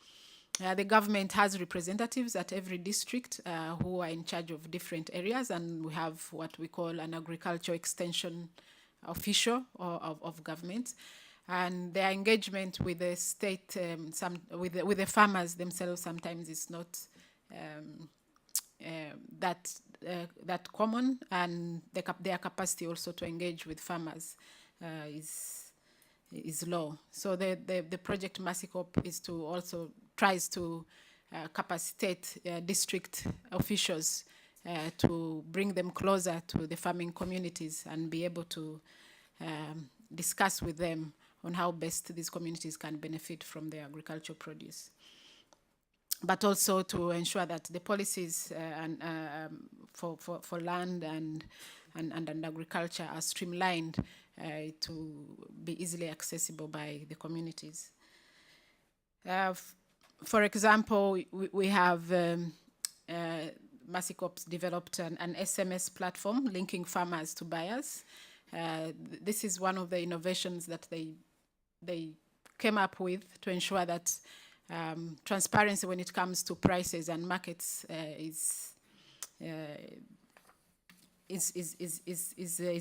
The government has representatives at every district who are in charge of different areas, and we have what we call an agriculture extension official of government. And their engagement with the state, with the farmers themselves, sometimes is not that common, and their capacity also to engage with farmers is low. So the project MASICOP is to also tries to capacitate district officials to bring them closer to the farming communities and be able to discuss with them on how best these communities can benefit from their agricultural produce. But also to ensure that the policies for land and agriculture are streamlined to be easily accessible by the communities. For example, we have MASICOPS developed an SMS platform linking farmers to buyers. This is one of the innovations that they came up with to ensure that transparency when it comes to prices and markets is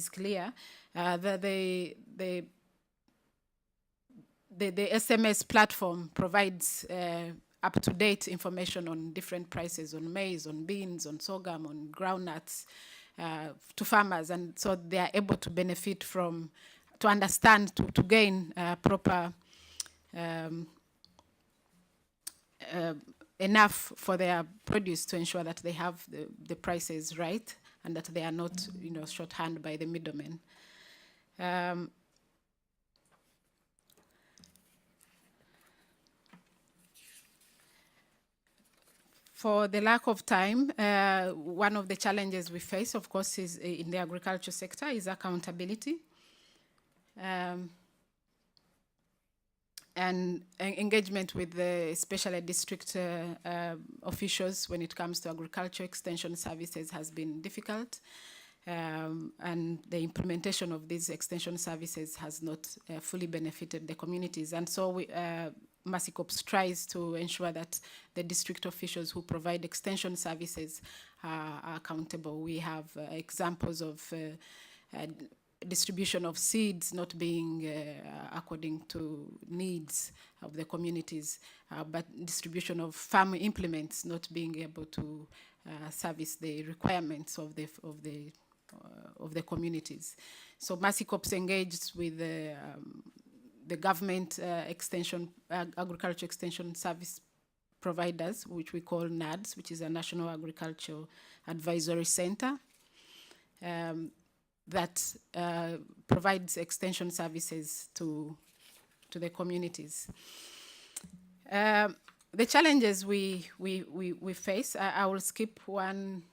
clear. The SMS platform provides up-to-date information on different prices on maize, on beans, on sorghum, on groundnuts to farmers, and so they are able to benefit from, to understand, to gain proper enough for their produce to ensure that they have the prices right and that they are not, shorthand by the middlemen. For the lack of time, one of the challenges we face, of course, is in the agriculture sector is accountability. and engagement with the especially district officials when it comes to agriculture extension services has been difficult. And the implementation of these extension services has not fully benefited the communities. And so MASICOPS tries to ensure that the district officials who provide extension services are accountable. We have examples of distribution of seeds not being according to needs of the communities, but distribution of farm implements not being able to service the requirements of the communities. So MASICOPS engaged with the government agriculture extension service providers, which we call NADS, which is a National Agricultural Advisory Center, that provides extension services to the communities. The challenges we face, I will skip one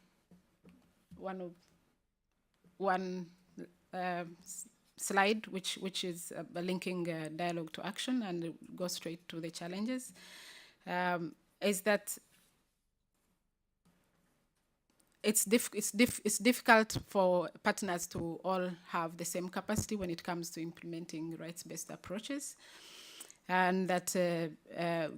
slide, which is linking dialogue to action, and go straight to the challenges, is that it's difficult for partners to all have the same capacity when it comes to implementing rights-based approaches, and that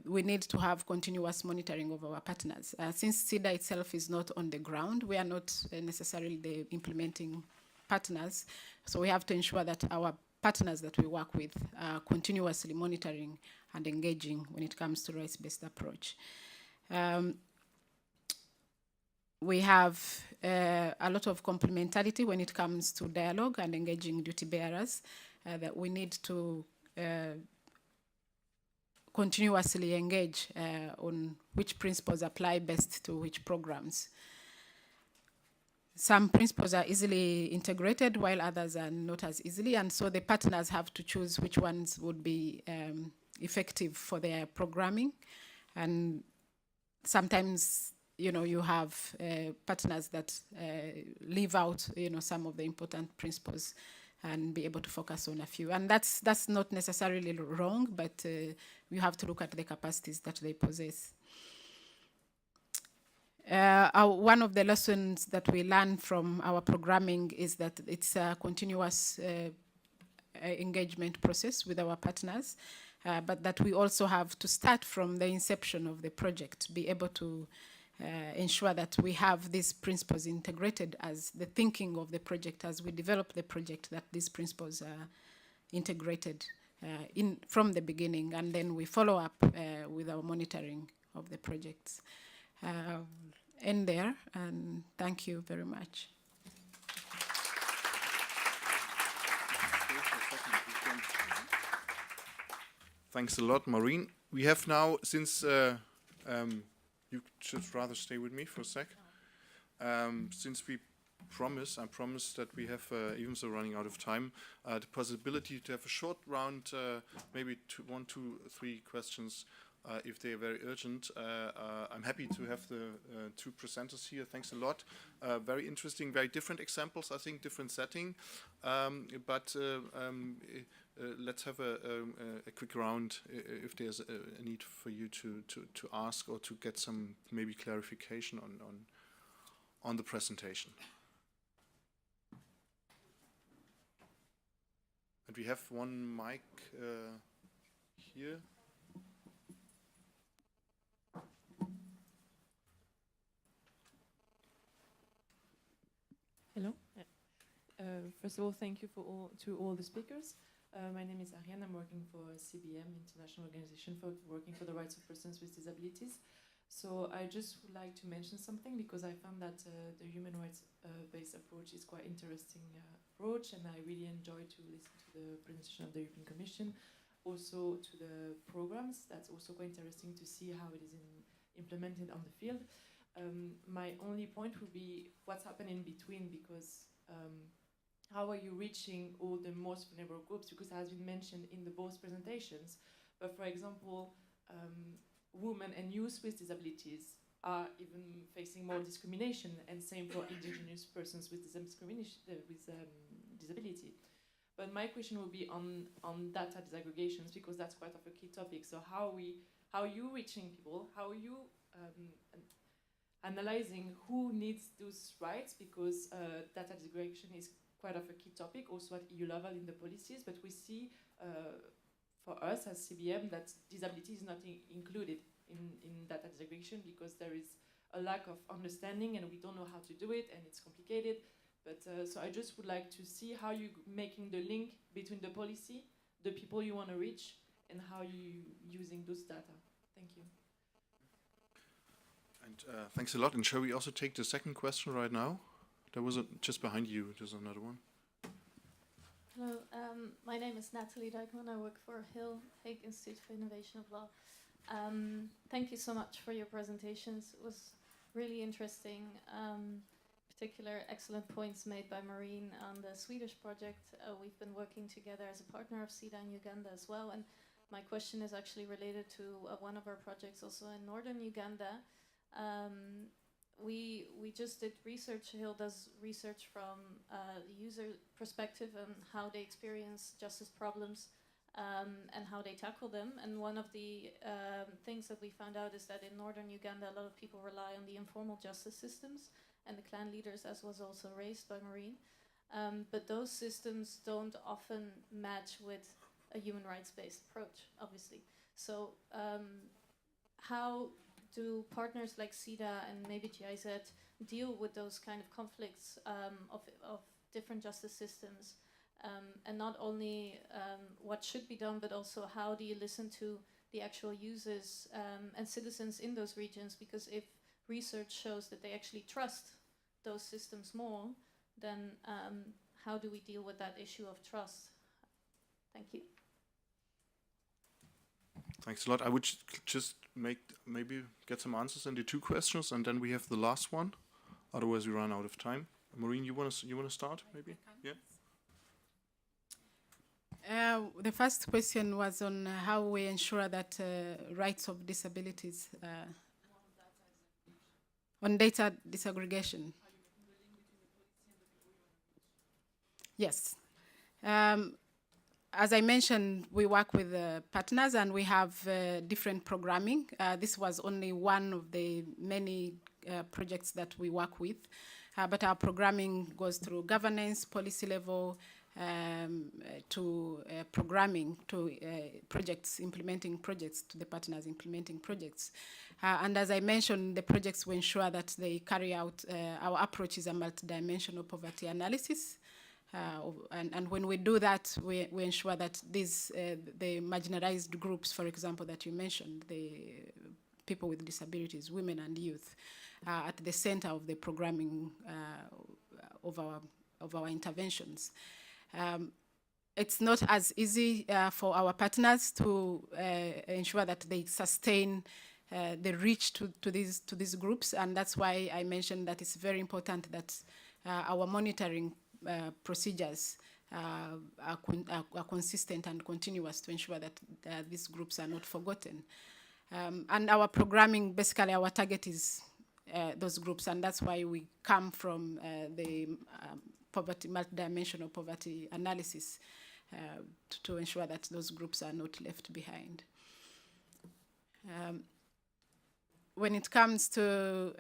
we need to have continuous monitoring of our partners. Since Sida itself is not on the ground, we are not necessarily the implementing partners, so we have to ensure that our partners that we work with are continuously monitoring and engaging when it comes to rights-based approach. We have a lot of complementarity when it comes to dialogue and engaging duty bearers, that we need to continuously engage on which principles apply best to which programs. Some principles are easily integrated while others are not as easily, and so the partners have to choose which ones would be effective for their programming. And sometimes, you have partners that leave out, some of the important principles and be able to focus on a few. And that's not necessarily wrong, but you have to look at the capacities that they possess. One of the lessons that we learn from our programming is that it's a continuous engagement process with our partners, but that we also have to start from the inception of the project, be able to ensure that we have these principles integrated as the thinking of the project, as we develop the project, that these principles are integrated from the beginning, and then we follow up with our monitoring of the projects. End there, and thank you very much. Thanks a lot, Maureen. We have now, since you should rather stay with me for a sec. Since I promised that we have, even so running out of time, the possibility to have a short round, maybe 1, 2, 3 questions, if they are very urgent. I'm happy to have the 2 presenters here. Thanks a lot. Very interesting, very different examples, I think, different setting. Let's have a quick round if there's a need for you to ask or to get some maybe clarification on the presentation. And we have one mic here. Hello. First of all, thank you to all the speakers. My name is Ariane. I'm working for CBM, International Organization for Working for the Rights of Persons with Disabilities. So I just would like to mention something, because I found that the human rights-based approach is quite interesting approach, and I really enjoyed to listen to the presentation of the European Commission, also to the programs. That's also quite interesting to see how it is implemented on the field. My only point would be what's happening in between, because how are you reaching all the most vulnerable groups? Because it has been mentioned in both presentations, but for example, women and youth with disabilities are even facing more discrimination, and same for indigenous persons with disability. But my question will be on data disaggregations, because that's quite of a key topic. So how are you reaching people? How are you analyzing who needs those rights? Because data disaggregation is quite of a key topic, also at EU level in the policies. But we see, for us as CBM, that disability is not included in data disaggregation, because there is a lack of understanding and we don't know how to do it, and it's complicated. But so I just would like to see how you making the link between the policy, the people you want to reach, and how you using those data. Thank you. And thanks a lot. And shall we also take the second question right now? There was just behind you, there's another one. Hello, my name is Natalie Dijkman. I work for Hague Institute for Innovation of Law. Thank you so much for your presentations. It was really interesting. Particular excellent points made by Maureen on the Swedish project. We've been working together as a partner of Sida in Uganda as well. And my question is actually related to one of our projects also in northern Uganda. We just did research. Hill does research from the user perspective and how they experience justice problems and how they tackle them. And one of the things that we found out is that in northern Uganda, a lot of people rely on the informal justice systems and the clan leaders, as was also raised by Maureen. But those systems don't often match with a human rights-based approach, obviously. So how do partners like Sida and maybe GIZ deal with those kind of conflicts of different justice systems? And not only what should be done, but also how do you listen to the actual users and citizens in those regions? Because if research shows that they actually trust those systems more, then how do we deal with that issue of trust? Thank you. Thanks a lot. I would just maybe get some answers in the two questions, and then we have the last one. Otherwise, we run out of time. Maureen, you want to start maybe? Yeah. The first question was on how we ensure that rights of disabilities on data disaggregation. Yes. As I mentioned, we work with partners and we have different programming. This was only one of the many projects that we work with. But our programming goes through governance, policy level, to programming, to projects, implementing projects, to the partners implementing projects. And as I mentioned, the projects will ensure that they carry out, our approach is a multidimensional poverty analysis. And when we do that, we ensure that these, the marginalized groups, for example, that you mentioned, the people with disabilities, women and youth, are at the center of the programming of our interventions. It's not as easy for our partners to ensure that they sustain the reach to these groups, and that's why I mentioned that it's very important that our monitoring procedures are consistent and continuous to ensure that these groups are not forgotten. And our programming, basically our target is those groups, and that's why we come from the poverty, multidimensional poverty analysis to ensure that those groups are not left behind. When it comes to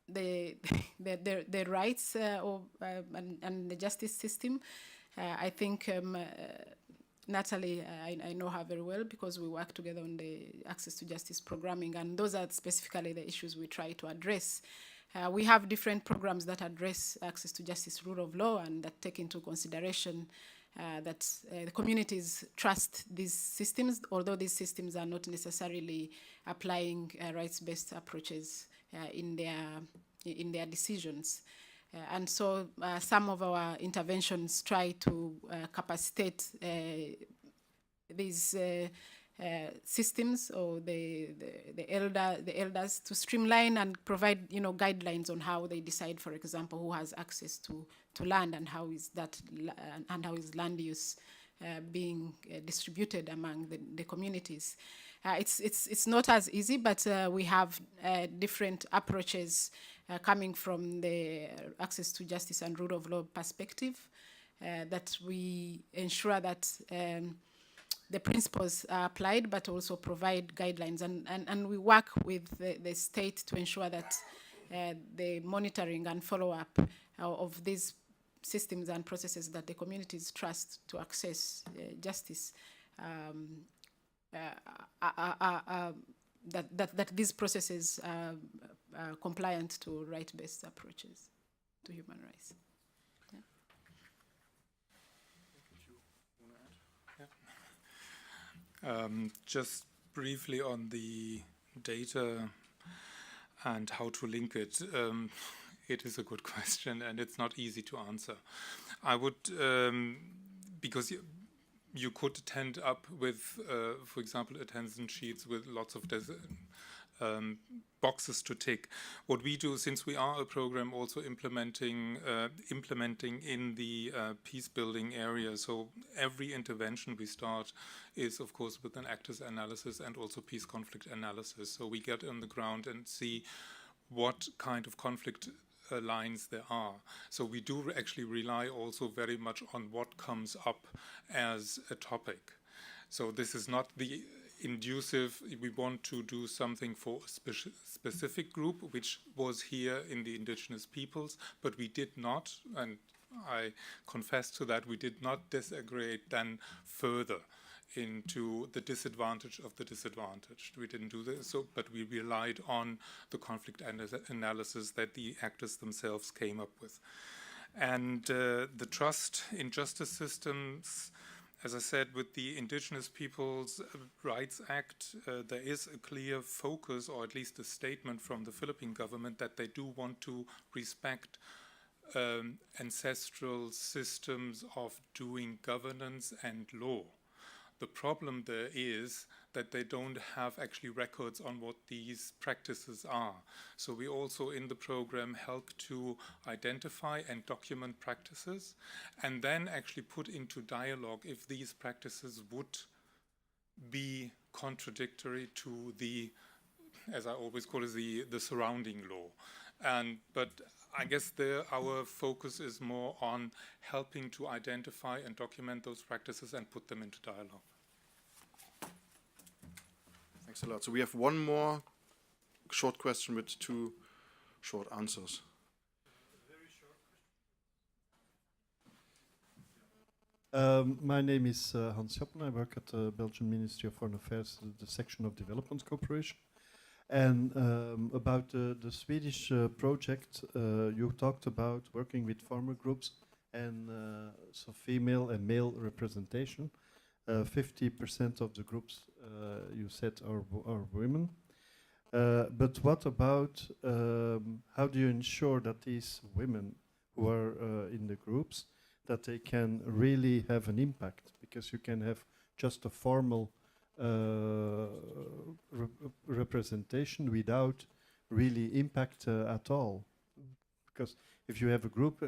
the rights and the justice system, I think Natalie, I know her very well because we work together on the access to justice programming, and those are specifically the issues we try to address. We have different programs that address access to justice, rule of law, and that take into consideration that the communities trust these systems, although these systems are not necessarily applying rights-based approaches in their decisions. And so some of our interventions try to capacitate these systems or the elders to streamline and provide guidelines on how they decide, for example, who has access to land and how is land use being distributed among the communities. It's not as easy, but we have different approaches coming from the access to justice and rule of law perspective. that we ensure that the principles are applied, but also provide guidelines. And we work with the state to ensure that the monitoring and follow-up of these systems and processes that the communities trust to access justice, that these processes are compliant to right-based approaches to human rights. Just briefly on the data and how to link it. It is a good question and it's not easy to answer. I would, because you could tend up with, for example, attention sheets with lots of boxes to tick. What we do, since we are a program also implementing in the peace building area, so every intervention we start is of course with an actors analysis and also peace conflict analysis. So we get on the ground and see what kind of conflict lines there are. So we do actually rely also very much on what comes up as a topic. So this is not the inducive, we want to do something for a specific group, which was here in the indigenous peoples, but we did not, and I confess to that, we did not disaggregate then further into the disadvantage of the disadvantaged. We didn't do this, but we relied on the conflict analysis that the actors themselves came up with. And the trust in justice systems, as I said, with the Indigenous Peoples' Rights Act, there is a clear focus, or at least a statement from the Philippine government, that they do want to respect ancestral systems of doing governance and law. The problem there is that they don't have actually records on what these practices are. So we also in the program help to identify and document practices and then actually put into dialogue if these practices would be contradictory to the, as I always call it, the surrounding law. But I guess our focus is more on helping to identify and document those practices and put them into dialogue. Thanks a lot. So we have one more short question with 2 short answers. My name is Hans Joppen. I work at the Belgian Ministry of Foreign Affairs, the section of Development Cooperation. And about the Swedish project, you talked about working with farmer groups and so female and male representation. 50% of the groups you said are women. But what about how do you ensure that these women who are in the groups, that they can really have an impact? Because you can have just a formal representation without really impact at all. Because if you have a group,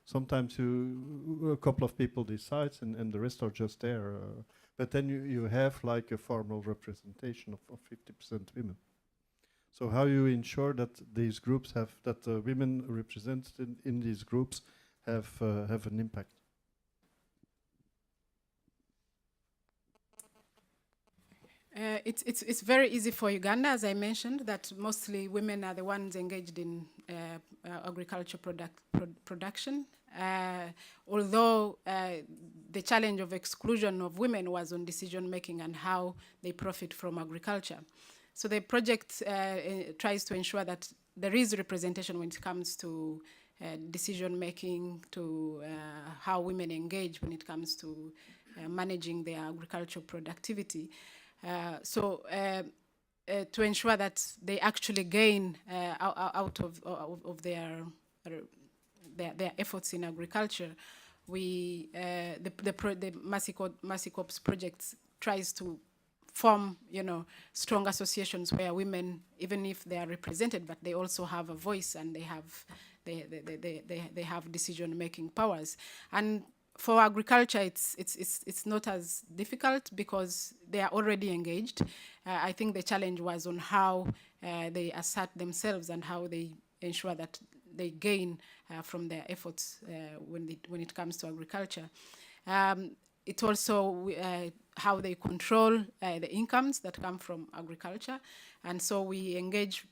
sometimes a couple of people decide and the rest are just there. But then you have like a formal representation of 50% women. So how you ensure that these groups have, that women represented in these groups have an impact? It's very easy for Uganda, as I mentioned, that mostly women are the ones engaged in agriculture production. Although the challenge of exclusion of women was on decision making and how they profit from agriculture. So the project tries to ensure that there is representation when it comes to decision making, to how women engage when it comes to managing their agricultural productivity. To ensure that they actually gain out of their efforts in agriculture, the Massicops project tries to form, strong associations where women, even if they are represented, but they also have a voice and they have decision-making powers. And for agriculture, it's not as difficult because they are already engaged. I think the challenge was on how they assert themselves and how they ensure that they gain from their efforts when it comes to agriculture. It's also how they control the incomes that come from agriculture. And so we engage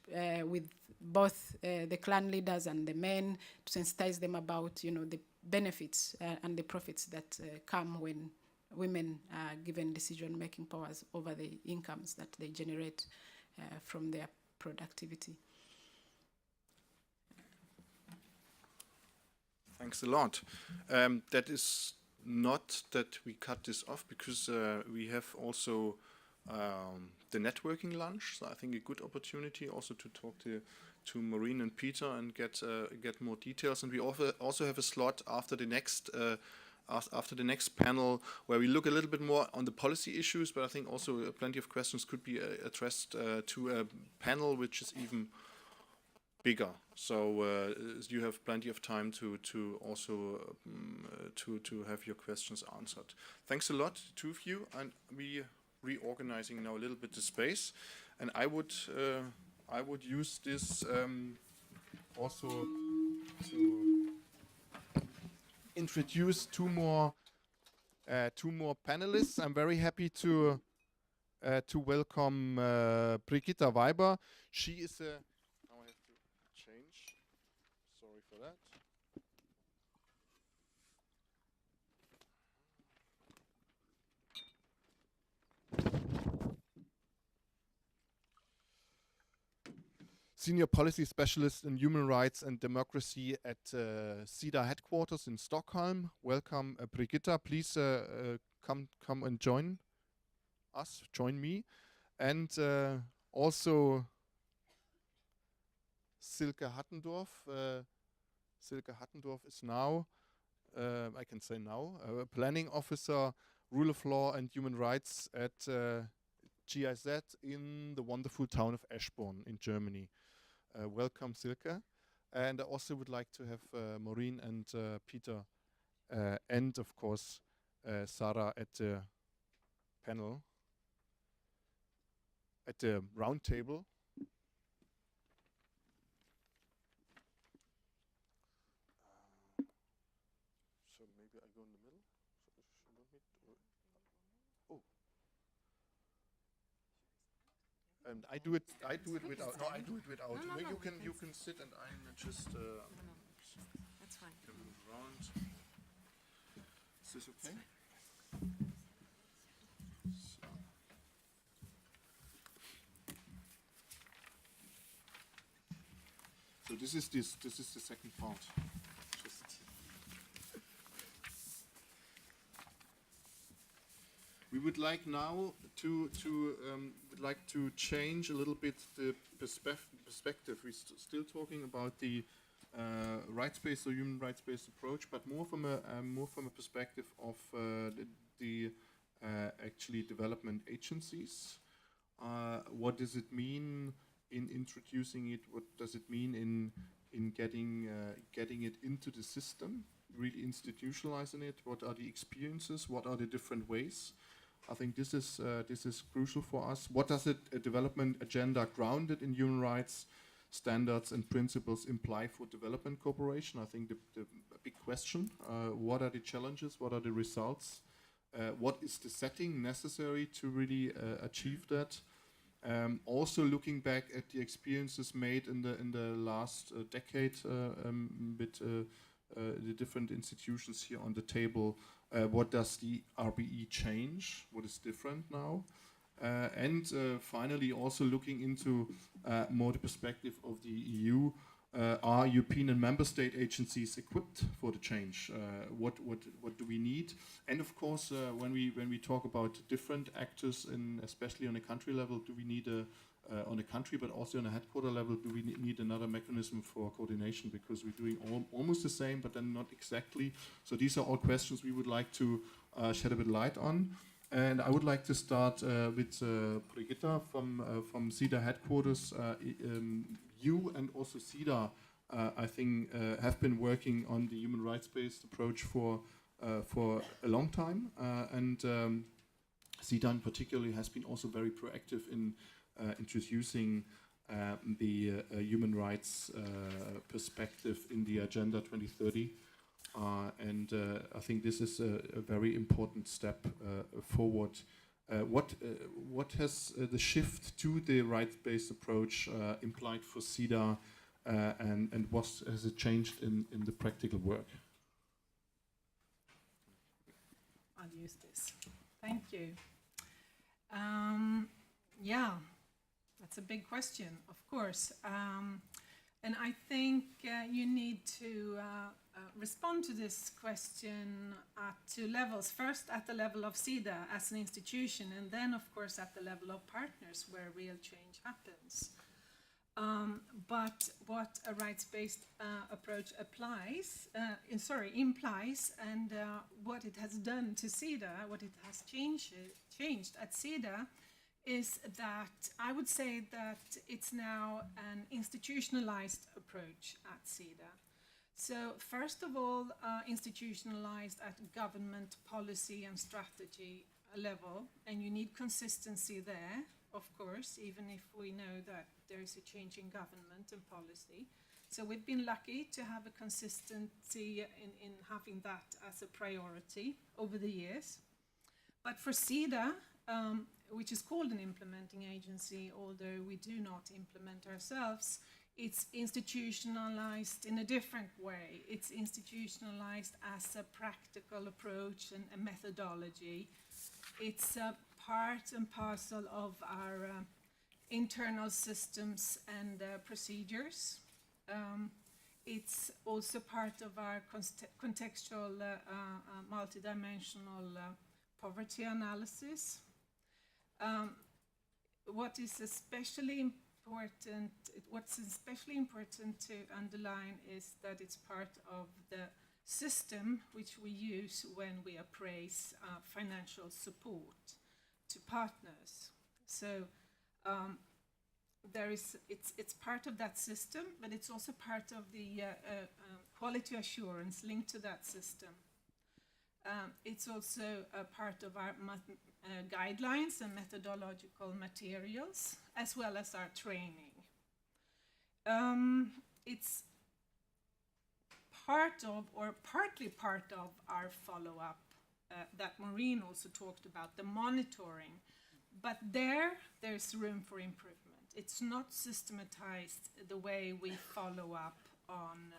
with both the clan leaders and the men to sensitize them about, the benefits and the profits that come when women are given decision-making powers over the incomes that they generate from their productivity. Thanks a lot. That is not that we cut this off, because we have also the networking lunch. So I think a good opportunity also to talk to Maureen and Peter and get more details. And we also have a slot after the next panel where we look a little bit more on the policy issues, but I think also plenty of questions could be addressed to a panel which is even bigger. So you have plenty of time to also to have your questions answered. Thanks a lot, two of you, and we reorganizing now a little bit the space, and I would use this also to introduce two more panelists. I'm very happy to welcome Brigitta Weiber. She is a now I have to change. Sorry for that. Senior Policy Specialist in Human Rights and Democracy at Sida headquarters in Stockholm. Welcome, Brigitta. Please come and join us, join me. And also Silke Hattendorf. Silke Hattendorf is now, I can say now, a planning officer, rule of law and human rights at GIZ in the wonderful town of Eschborn in Germany. Welcome, Silke. And I also would like to have Maureen and Peter and, of course, Sarah at the panel, at the round table. So maybe I go in the middle. Oh. And I do it without. No, I do it without. No, you can sit and I'm just. That's fine. Can move around. Is this okay? So this is the second part. We would like now to change a little bit the perspective. We're still talking about the rights-based or human rights-based approach, but more from a perspective of the actually development agencies. What does it mean in introducing it? What does it mean in getting it into the system? Really institutionalizing it. What are the experiences? What are the different ways? I think this is crucial for us. What does a development agenda grounded in human rights standards and principles imply for development cooperation? I think the big question. What are the challenges? What are the results? What is the setting necessary to really achieve that? Also looking back at the experiences made in the last decade with the different institutions here on the table. What does the RBE change? What is different now? And finally, also looking into more the perspective of the EU. Are European and member state agencies equipped for the change? What do we need? And of course, when we talk about different actors, especially on a country level, do we need on a country, but also on a headquarter level, do we need another mechanism for coordination? Because we're doing almost the same, but then not exactly. So these are all questions we would like to shed a bit light on. And I would like to start with Brigitta from Sida headquarters. You and also Sida, I think, have been working on the human rights-based approach for a long time, and Sida in particular has been also very proactive in introducing the human rights perspective in the Agenda 2030. And I think this is a very important step forward. What has the shift to the rights-based approach implied for Sida, and what has it changed in the practical work? I'll use this. Thank you. Yeah, that's a big question, of course. And I think you need to respond to this question at two levels. First, at the level of Sida as an institution, and then, of course, at the level of partners where real change happens. But what a rights-based approach implies, and what it has done to Sida, what it has changed at Sida, is that I would say that it's now an institutionalized approach at Sida. So first of all, institutionalized at government policy and strategy level, and you need consistency there, of course, even if we know that there is a change in government and policy. So we've been lucky to have a consistency in having that as a priority over the years. But for Sida, which is called an implementing agency, although we do not implement ourselves, it's institutionalized in a different way. It's institutionalized as a practical approach and a methodology. It's a part and parcel of our internal systems and procedures. It's also part of our contextual multidimensional poverty analysis. What's especially important to underline is that it's part of the system which we use when we appraise financial support to partners. So it's part of that system, but it's also part of the quality assurance linked to that system. It's also a part of our guidelines and methodological materials, as well as our training. It's part of, or partly part of, our follow-up that Maureen also talked about, the monitoring. But there's room for improvement. It's not systematized the way we follow up on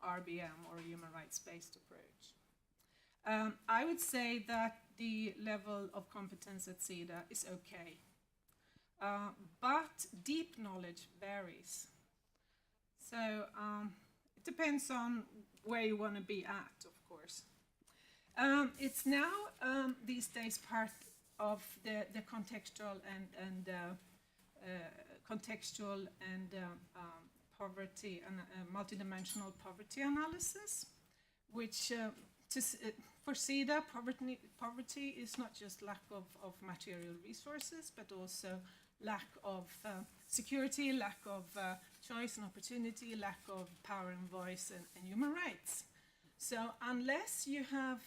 RBM, or human rights-based approach. I would say that the level of competence at Sida is okay, but deep knowledge varies. So it depends on where you want to be at, of course. It's now these days part of the contextual and poverty and multidimensional poverty analysis, which for Sida, poverty is not just lack of material resources, but also lack of security, lack of choice and opportunity, lack of power and voice, and human rights. So unless you have,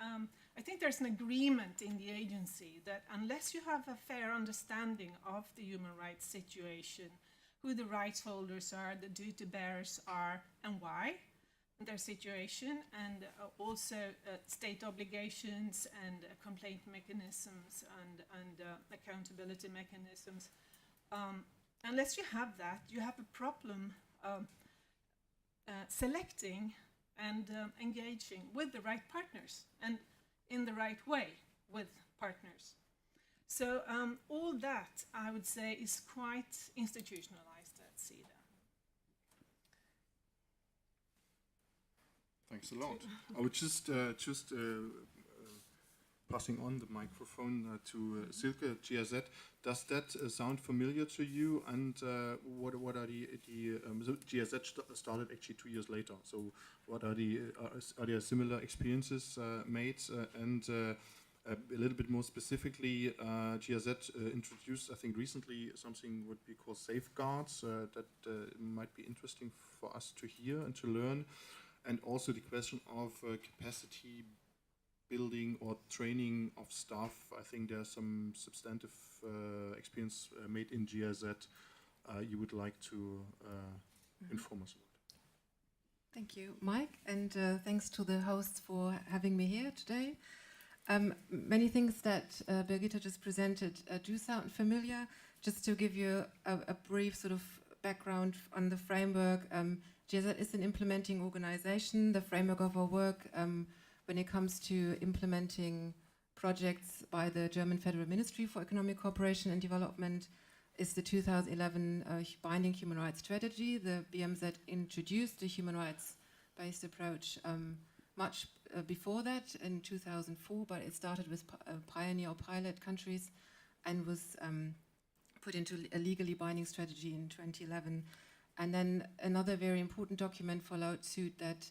I think there's an agreement in the agency that unless you have a fair understanding of the human rights situation, who the rights holders are, the duty bearers are, and why, their situation, and also state obligations and complaint mechanisms and accountability mechanisms. Unless you have that, you have a problem selecting and engaging with the right partners and in the right way with partners. So all that, I would say, is quite institutionalized at Sida. Thanks a lot. I would just passing on the microphone to Silke at GIZ. Does that sound familiar to you? And what are the GIZ started actually 2 years later. So what are there similar experiences made? And a little bit more specifically, GIZ introduced, I think recently, something what we call safeguards that might be interesting for us to hear and to learn. And also the question of capacity building or training of staff. I think there's some substantive experience made in GIZ you would like to inform us about. Thank you, Mike, and thanks to the hosts for having me here today. Many things that Birgitta just presented do sound familiar. Just to give you a brief sort of background on the framework, GIZ is an implementing organization. The framework of our work when it comes to implementing projects by the German Federal Ministry for Economic Cooperation and Development is the 2011 Binding Human Rights Strategy. The BMZ introduced the human rights-based approach much before that in 2004, but it started with pioneer or pilot countries and was put into a legally binding strategy in 2011. And then another very important document followed suit that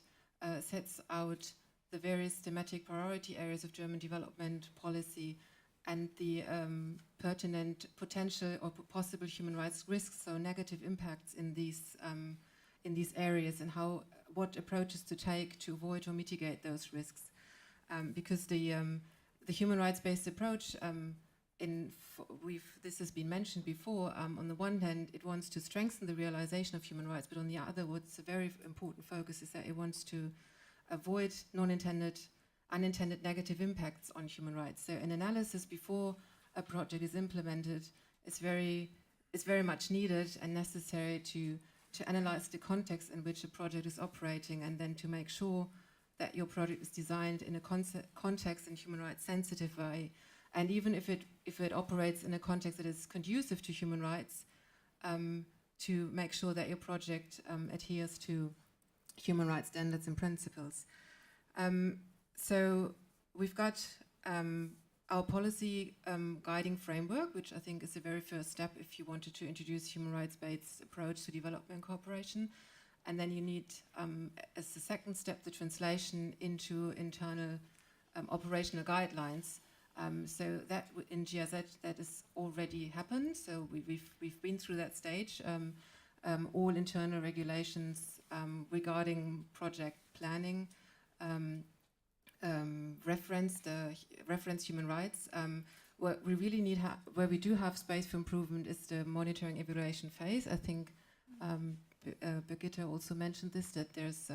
sets out the various thematic priority areas of German development policy and the pertinent potential or possible human rights risks, so negative impacts in these areas, and what approaches to take to avoid or mitigate those risks. Because the human rights-based approach, this has been mentioned before. On the one hand, it wants to strengthen the realization of human rights, but on the other, what's a very important focus is that it wants to avoid unintended negative impacts on human rights. So an analysis before a project is implemented is very much needed and necessary to analyze the context in which a project is operating, and then to make sure that your project is designed in a context and human rights sensitive way. And even if it operates in a context that is conducive to human rights, to make sure that your project adheres to human rights standards and principles. So we've got our policy guiding framework, which I think is the very first step if you wanted to introduce human rights-based approach to development cooperation. And then you need, as the second step, the translation into internal operational guidelines. So that in GIZ, that has already happened. So we've been through that stage. All internal regulations regarding project planning reference human rights. What we really need, where we do have space for improvement, is the monitoring evaluation phase. I think Birgitta also mentioned this, that there's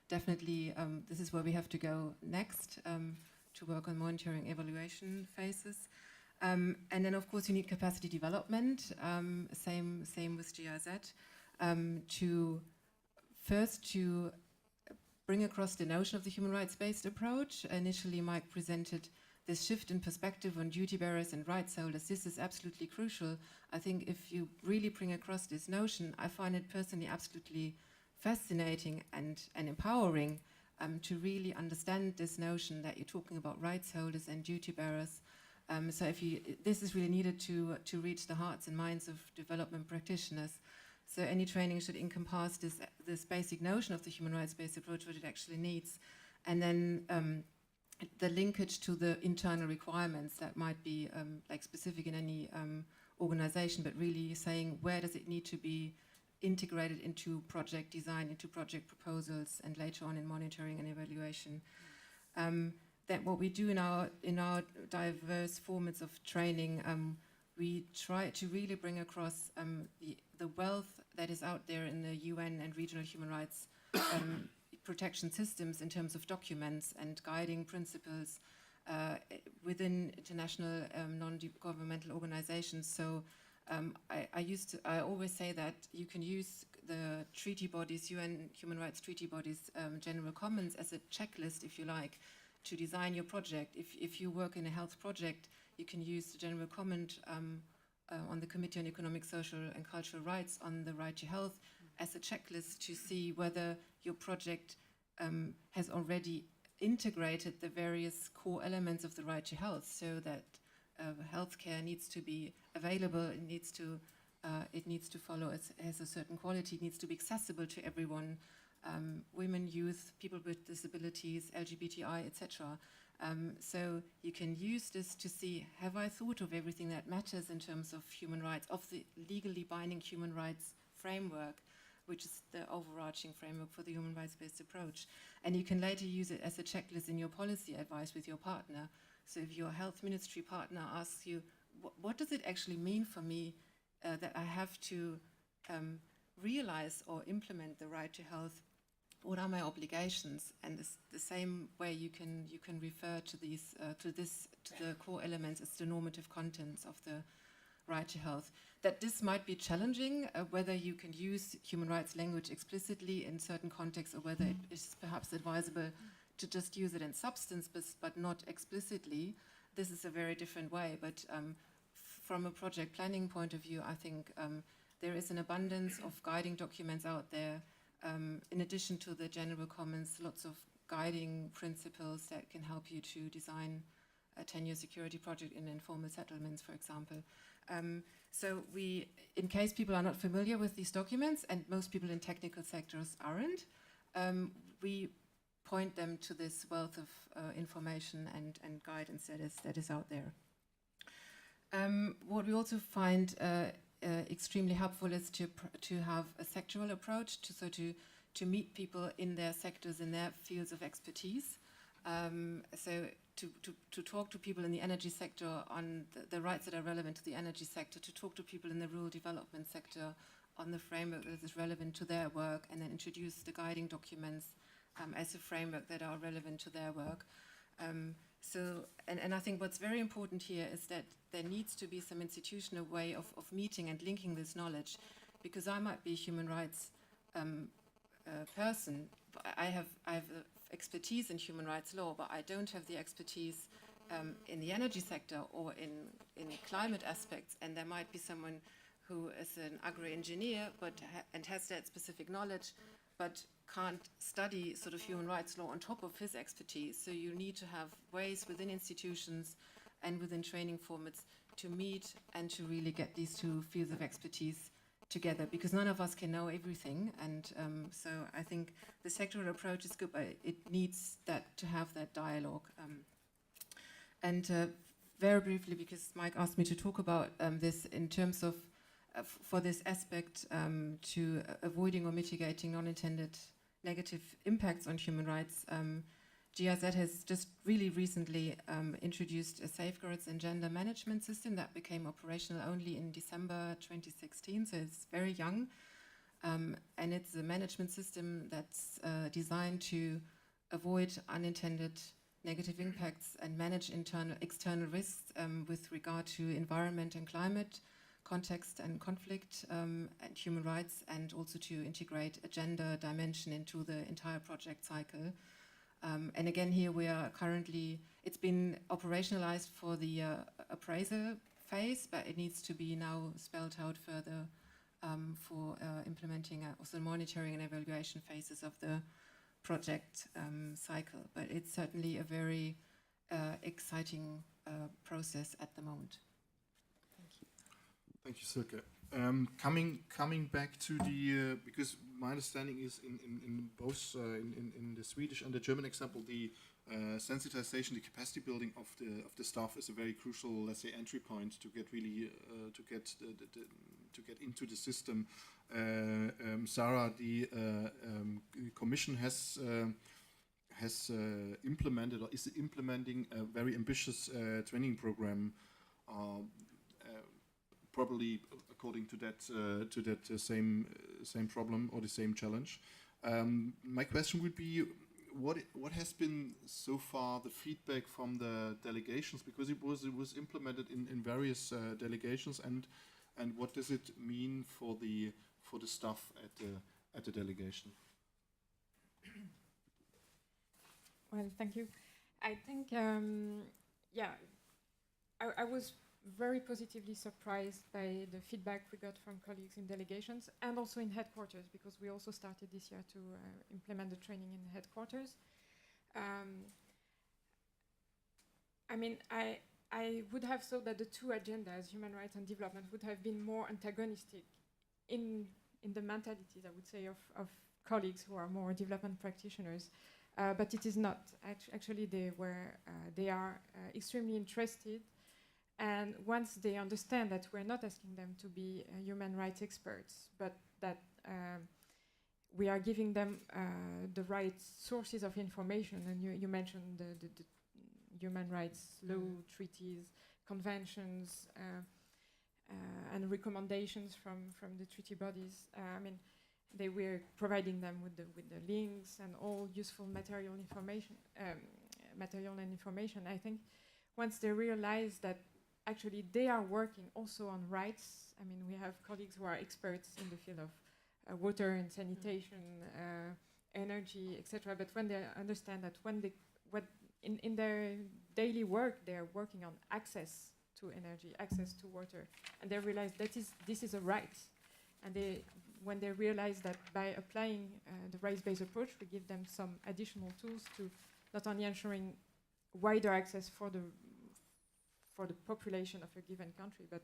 definitely, this is where we have to go next to work on monitoring evaluation phases. And then of course you need capacity development, same with GIZ, to bring across the notion of the human rights-based approach. Initially, Mike presented this shift in perspective on duty bearers and rights holders. This is absolutely crucial. I think if you really bring across this notion, I find it personally absolutely fascinating and empowering to really understand this notion that you're talking about rights holders and duty bearers. So this is really needed to reach the hearts and minds of development practitioners. So any training should encompass this basic notion of the human rights-based approach, what it actually needs. And then the linkage to the internal requirements that might be like specific in any organization, but really saying where does it need to be integrated into project design, into project proposals, and later on in monitoring and evaluation. That what we do in our diverse formats of training, we try to really bring across the wealth that is out there in the UN and regional human rights protection systems in terms of documents and guiding principles within international non-governmental organizations. So I always say that you can use the treaty bodies, UN human rights treaty bodies, general commons as a checklist, if you like, to design your project. If you work in a health project, you can use the general comment on the Committee on Economic, Social and Cultural Rights on the right to health as a checklist to see whether your project has already integrated the various core elements of the right to health, so that healthcare needs to be available, it needs to follow, it has a certain quality, it needs to be accessible to everyone, women, youth, people with disabilities, LGBTI, etc. So you can use this to see, have I thought of everything that matters in terms of human rights, of the legally binding human rights framework, which is the overarching framework for the human rights-based approach. And you can later use it as a checklist in your policy advice with your partner. So if your health ministry partner asks you, what does it actually mean for me that I have to realize or implement the right to health? What are my obligations? And the same way you can refer to these to the core elements as the normative contents of the right to health. That this might be challenging, whether you can use human rights language explicitly in certain contexts, or whether it is perhaps advisable to just use it in substance, but not explicitly. This is a very different way. But from a project planning point of view, I think there is an abundance of guiding documents out there. In addition to the general comments, lots of guiding principles that can help you to design a 10-year security project in informal settlements, for example. So in case people are not familiar with these documents, and most people in technical sectors aren't, we point them to this wealth of information and guidance that is out there. What we also find extremely helpful is to have a sectoral approach, to meet people in their sectors, in their fields of expertise. So to talk to people in the energy sector on the rights that are relevant to the energy sector, to talk to people in the rural development sector on the framework that is relevant to their work, and then introduce the guiding documents as a framework that are relevant to their work. And I think what's very important here is that there needs to be some institutional way of meeting and linking this knowledge, because I might be a human rights person, but I have expertise in human rights law, but I don't have the expertise in the energy sector or in climate aspects, and there might be someone who is an agri-engineer and has that specific knowledge, but can't study sort of human rights law on top of his expertise. So you need to have ways within institutions and within training formats to meet and to really get these two fields of expertise together, because none of us can know everything. And so I think the sectoral approach is good, but it needs that to have that dialogue. Very briefly, because Mike asked me to talk about this in terms of for this aspect to avoiding or mitigating unintended negative impacts on human rights, GIZ has just really recently introduced a safeguards and gender management system that became operational only in December 2016, so it's very young. And it's a management system that's designed to avoid unintended negative impacts and manage external risks with regard to environment and climate, context and conflict, and human rights, and also to integrate a gender dimension into the entire project cycle. And again, here we are currently, it's been operationalized for the appraisal phase, but it needs to be now spelled out further for implementing also monitoring and evaluation phases of the project cycle. But it's certainly a very exciting process at the moment. Thank you, Silke. Coming back to the because my understanding is in both in the Swedish and the German example, the sensitization, the capacity building of the staff is a very crucial, let's say, entry point to get really to get into the system. Sarah, the Commission has implemented or is implementing a very ambitious training program. Probably according to that same problem or the same challenge. My question would be, what has been so far the feedback from the delegations, because it was implemented in various delegations, and what does it mean for the staff at the delegation? Well, thank you. I think yeah, I was very positively surprised by the feedback we got from colleagues in delegations and also in headquarters, because we also started this year to implement the training in headquarters. I mean, I would have thought that the two agendas, human rights and development, would have been more antagonistic in the mentalities, I would say, of colleagues who are more development practitioners. But it is not. Actually, they are extremely interested. And once they understand that we're not asking them to be human rights experts, but that we are giving them the right sources of information. And you mentioned the human rights law, treaties, conventions, and recommendations from the treaty bodies. I mean, they were providing them with the links and all useful material information. I think once they realize that actually they are working also on rights. I mean, we have colleagues who are experts in the field of water and sanitation, energy, etc. But when they understand that in their daily work, they are working on access to energy, access to water, and they realize that this is a right. And when they realize that by applying the rights-based approach, we give them some additional tools to not only ensuring wider access for the population of a given country, but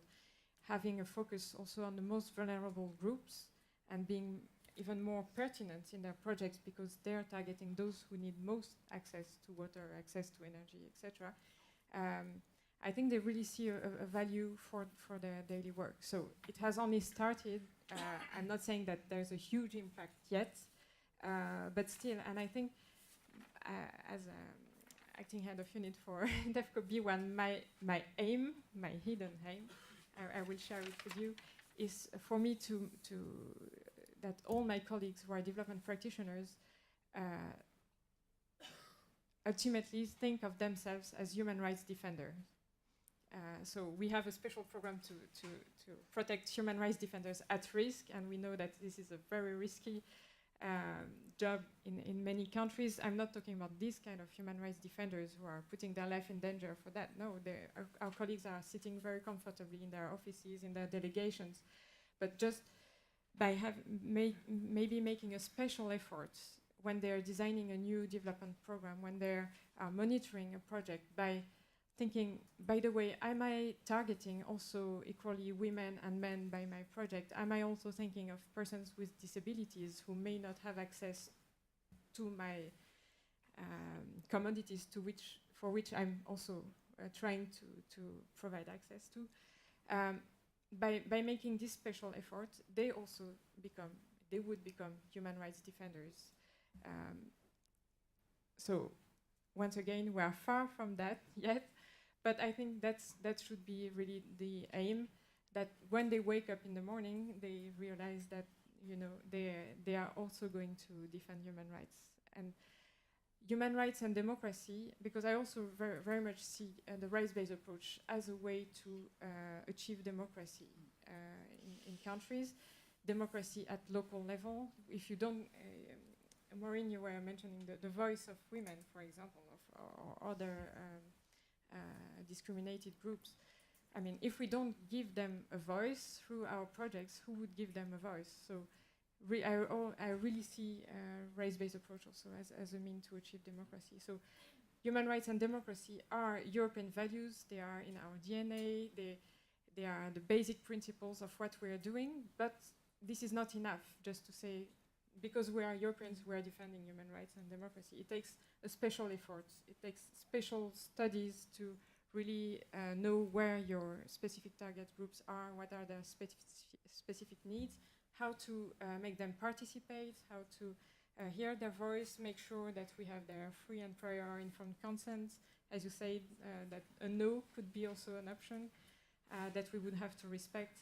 having a focus also on the most vulnerable groups and being even more pertinent in their projects because they're targeting those who need most access to water, access to energy, etc. I think they really see a value for their daily work. So it has only started. I'm not saying that there's a huge impact yet, but still, and I think as acting head of unit for DEVCO B1, my aim, my hidden aim, I will share it with you, is for me to that all my colleagues who are development practitioners ultimately think of themselves as human rights defenders. So we have a special program to protect human rights defenders at risk, and we know that this is a very risky job in many countries. I'm not talking about these kind of human rights defenders who are putting their life in danger for that. No, our colleagues are sitting very comfortably in their offices, in their delegations, but just by maybe making a special effort when they're designing a new development program, when they're monitoring a project, by thinking, by the way, am I targeting also equally women and men by my project? Am I also thinking of persons with disabilities who may not have access to my commodities for which I'm also trying to provide access to? By making this special effort, they would become human rights defenders. So once again, we are far from that yet. But I think that should be really the aim, that when they wake up in the morning, they realize that they are also going to defend human rights. And human rights and democracy, because I also very much see the rights-based approach as a way to achieve democracy in countries, democracy at local level. If you don't, Maureen, you were mentioning the voice of women, for example, or other discriminated groups. I mean, if we don't give them a voice through our projects, who would give them a voice? So I really see rights-based approach also as a mean to achieve democracy. So human rights and democracy are European values. They are in our DNA. They are the basic principles of what we are doing. But this is not enough just to say, because we are Europeans, we are defending human rights and democracy. It takes a special effort. It takes special studies to really know where your specific target groups are, what are their specific needs, how to make them participate, how to hear their voice, make sure that we have their free and prior informed consent. As you said, that a no could be also an option that we would have to respect.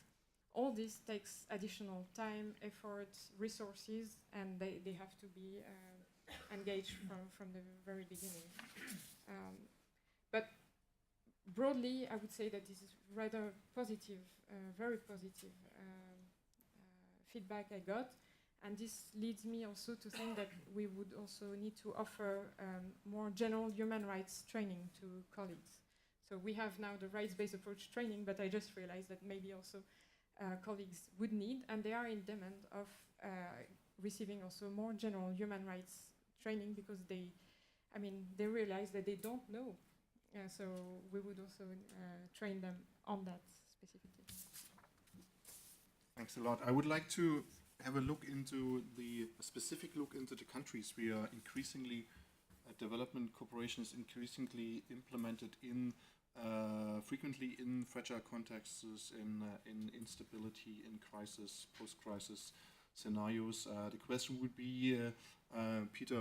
All this takes additional time, effort, resources, and they have to be engaged from the very beginning. But broadly, I would say that this is rather positive, very positive feedback I got. And this leads me also to think that we would also need to offer more general human rights training to colleagues. So we have now the rights-based approach training, but I just realized that maybe also colleagues would need, and they are in demand of receiving also more general human rights training, because they realize that they don't know. So we would also train them on that specifically. Thanks a lot. I would like to have a specific look into the countries we are increasingly, development cooperation is increasingly implemented in frequently in fragile contexts, in instability, in crisis, post-crisis scenarios. The question would be, Peter,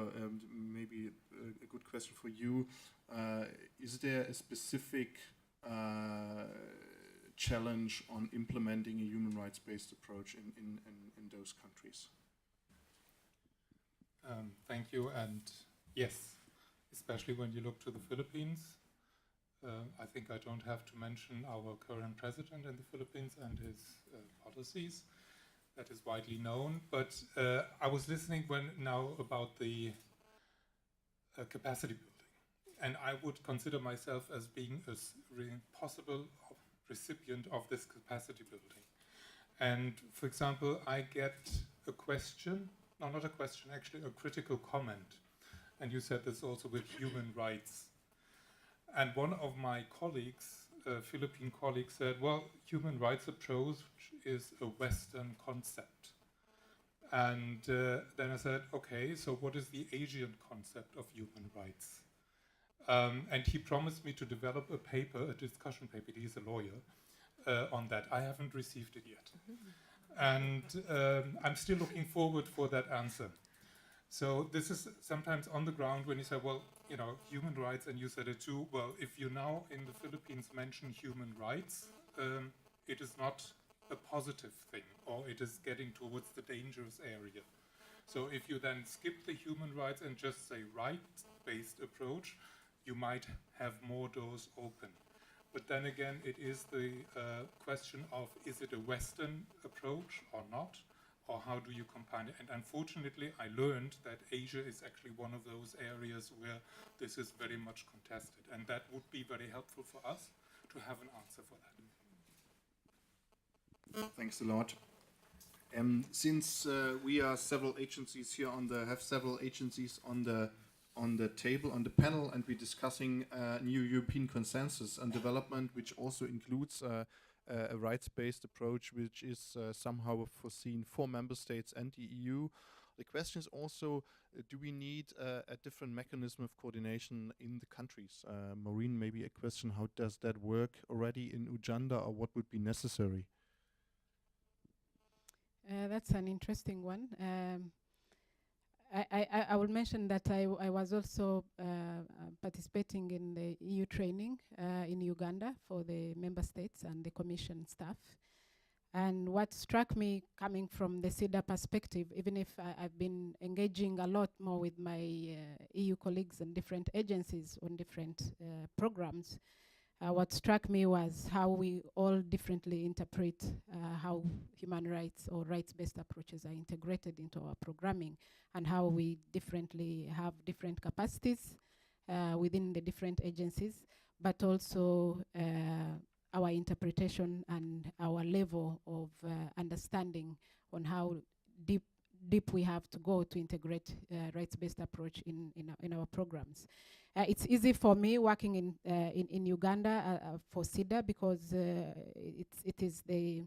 maybe a good question for you. Is there a specific challenge on implementing a human rights-based approach in those countries? Thank you, and yes, especially when you look to the Philippines. I think I don't have to mention our current president in the Philippines and his policies. That is widely known, but I was listening now about the capacity building, and I would consider myself as being a possible recipient of this capacity building. And for example, I get a question, no, not a question, actually a critical comment, and you said this also with human rights. And one of my colleagues, Philippine colleagues, said, well, human rights approach is a Western concept. And then I said, okay, so what is the Asian concept of human rights? And he promised me to develop a paper, a discussion paper, he's a lawyer, on that. I haven't received it yet. And I'm still looking forward for that answer. So this is sometimes on the ground when you say, well, you know, human rights, and you said it too, well, if you now in the Philippines mention human rights, it is not a positive thing, or it is getting towards the dangerous area. So if you then skip the human rights and just say rights-based approach, you might have more doors open. But then again, it is the question of, is it a Western approach or not? Or how do you combine it? And unfortunately, I learned that Asia is actually one of those areas where this is very much contested. And that would be very helpful for us to have an answer for that. Thanks a lot. Since we are several agencies here have several agencies on the table, on the panel, and we're discussing new European consensus on development, which also includes a rights-based approach, which is somehow foreseen for member states and the EU. The question is also, do we need a different mechanism of coordination in the countries? Maureen, maybe a question, how does that work already in Uganda, or what would be necessary? That's an interesting one. I will mention that I was also participating in the EU training in Uganda for the member states and the commission staff. And what struck me coming from the Sida perspective, even if I've been engaging a lot more with my EU colleagues and different agencies on different programs, what struck me was how we all differently interpret how human rights or rights-based approaches are integrated into our programming, and how we differently have different capacities within the different agencies, but also our interpretation and our level of understanding on how deep we have to go to integrate rights-based approach in our programs. It's easy for me working in Uganda for Sida, because it is the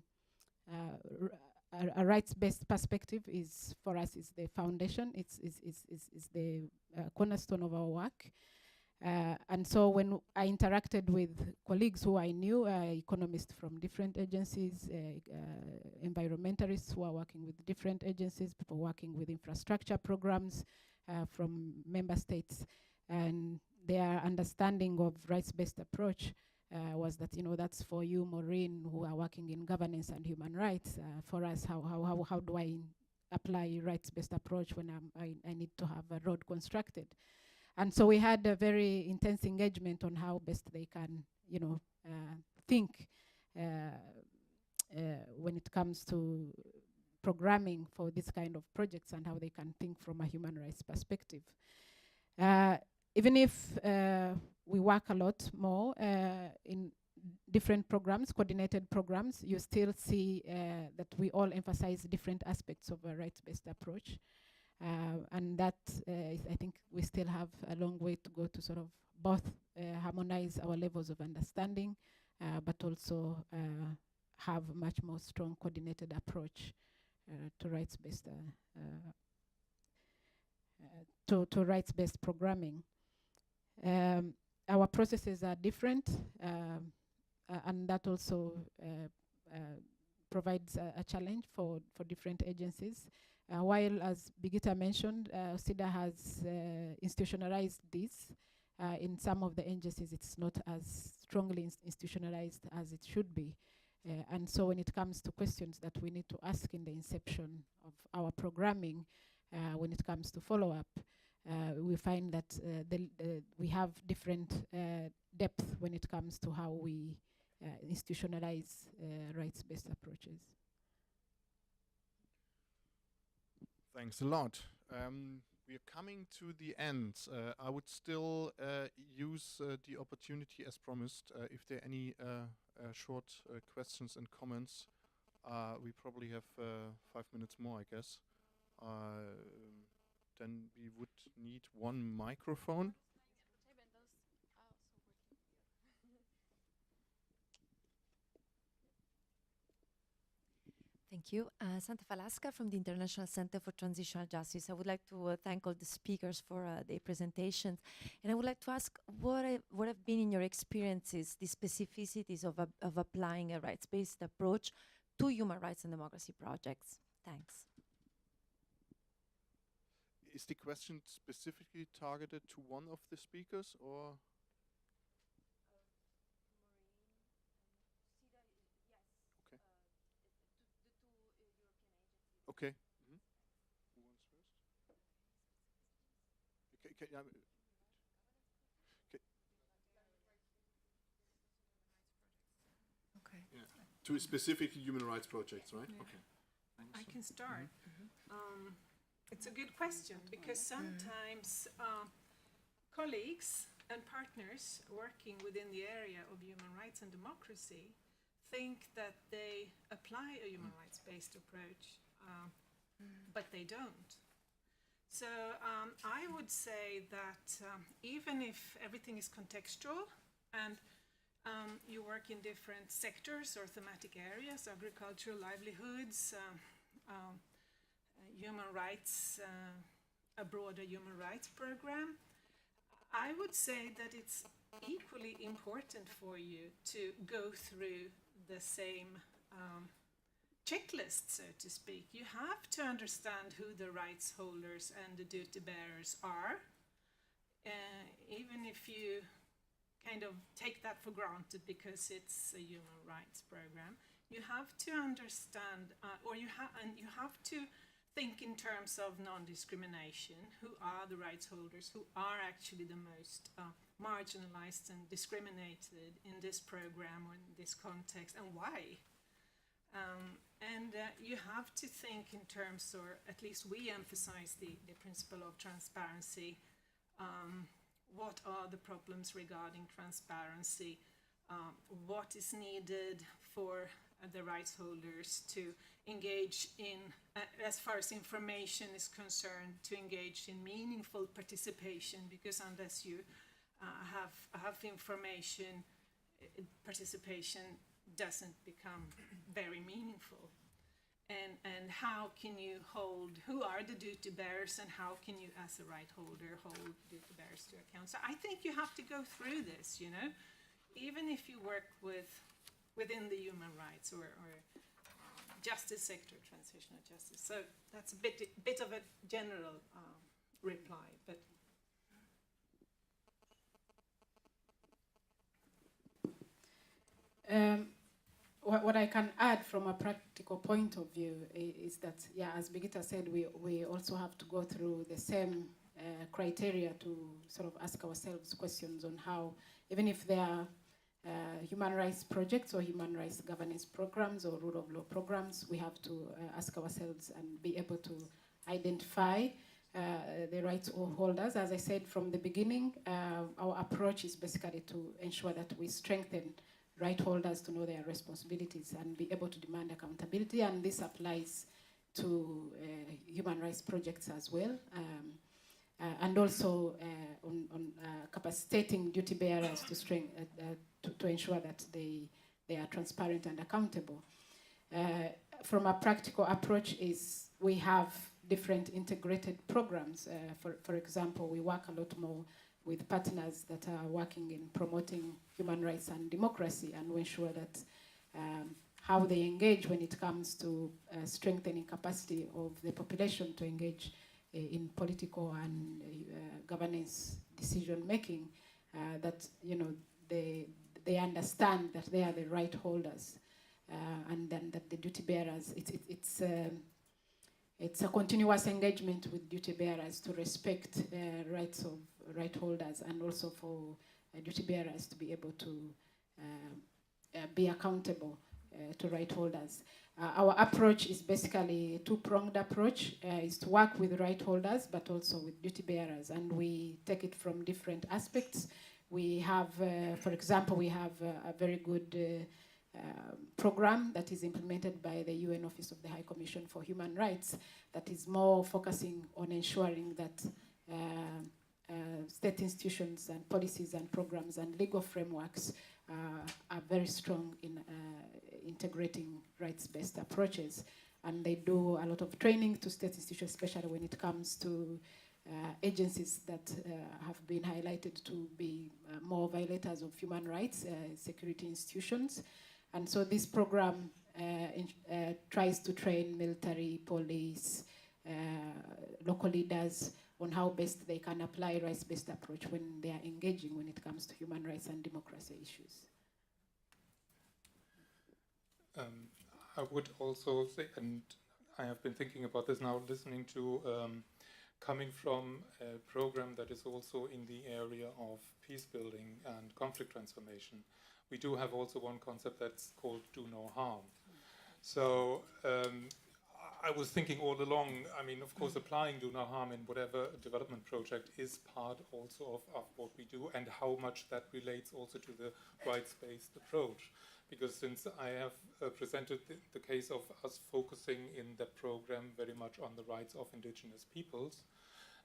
a rights-based perspective is for us is the foundation. It's the cornerstone of our work. And so when I interacted with colleagues who I knew, economists from different agencies, environmentalists who are working with different agencies, people working with infrastructure programs from member states, and their understanding of rights-based approach was that, you know, that's for you, Maureen, who are working in governance and human rights. For us, how do I apply rights-based approach when I need to have a road constructed? And so we had a very intense engagement on how best they can, you know, think when it comes to programming for this kind of projects, and how they can think from a human rights perspective. Even if we work a lot more in different programs, coordinated programs, you still see that we all emphasize different aspects of a rights-based approach. And that I think we still have a long way to go to sort of both harmonize our levels of understanding, but also have a much more strong coordinated approach to rights-based to rights-based programming. Our processes are different, and that also provides a challenge for different agencies. While, as Birgitta mentioned, Sida has institutionalized this. In some of the agencies, it's not as strongly institutionalized as it should be. And so when it comes to questions that we need to ask in the inception of our programming, when it comes to follow-up, we find that we have different depth when it comes to how we institutionalize rights-based approaches. Thanks a lot. We are coming to the end. I would still use the opportunity as promised. If there are any short questions and comments, we probably have 5 minutes more, I guess. Then we would need one microphone. Thank you. Santa Falasca from the International Center for Transitional Justice. I would like to thank all the speakers for their presentations. And I would like to ask what have been in your experiences the specificities of applying a rights-based approach to human rights and democracy projects? Thanks. Is the question specifically targeted to one of the speakers, or? Okay. Okay. Mm-hmm. Who wants first? Okay. Okay. Yeah. To specific human rights projects, right? Yeah. Okay. Thanks. I can start. It's a good question because sometimes colleagues and partners working within the area of human rights and democracy think that they apply a human rights-based approach, but they don't. So I would say that even if everything is contextual and you work in different sectors or thematic areas, agricultural livelihoods, human rights, a broader human rights program, I would say that it's equally important for you to go through the same checklist, so to speak. You have to understand who the rights holders and the duty bearers are, even if you kind of take that for granted because it's a human rights program. You have to understand, you have to think in terms of non-discrimination. Who are the rights holders? Who are actually the most marginalized and discriminated in this program or in this context, and why? You have to think in terms, or at least we emphasize the principle of transparency. What are the problems regarding transparency? What is needed for the rights holders to engage in, as far as information is concerned, to engage in meaningful participation, because unless you have information, participation doesn't become very meaningful. And how can you hold, who are the duty bearers, and how can you as a right holder hold duty bearers to account? So I think you have to go through this, you know, even if you work within the human rights or justice sector, transitional justice. So that's a bit of a general reply, but. What I can add from a practical point of view is that, yeah, as Birgitta said, we also have to go through the same criteria to sort of ask ourselves questions on how, even if there are human rights projects or human rights governance programs or rule of law programs, we have to ask ourselves and be able to identify the rights holders. As I said from the beginning, our approach is basically to ensure that we strengthen right holders to know their responsibilities and be able to demand accountability, and this applies to human rights projects as well, and also on capacitating duty bearers to ensure that they are transparent and accountable. From a practical approach is we have different integrated programs. For example, we work a lot more with partners that are working in promoting human rights and democracy, and we ensure that how they engage when it comes to strengthening capacity of the population to engage in political and governance decision making, that they understand that they are the right holders, and then that the duty bearers, it's a continuous engagement with duty bearers to respect rights of right holders, and also for duty bearers to be able to be accountable to right holders. Our approach is basically a two-pronged approach. Is to work with right holders, but also with duty bearers, and we take it from different aspects. We have, for example, we have a very good program that is implemented by the UN Office of the High Commission for Human Rights that is more focusing on ensuring that state institutions and policies and programs and legal frameworks are very strong in integrating rights-based approaches. And they do a lot of training to state institutions, especially when it comes to agencies that have been highlighted to be more violators of human rights, security institutions. And so this program tries to train military, police, local leaders on how best they can apply rights-based approach when they are engaging when it comes to human rights and democracy issues. I would also say, and I have been thinking about this now, listening to coming from a program that is also in the area of peace building and conflict transformation. We do have also one concept that's called do no harm. So I was thinking all along, I mean, of course, applying do no harm in whatever development project is part also of what we do, and how much that relates also to the rights-based approach. Because since I have presented the case of us focusing in the program very much on the rights of indigenous peoples,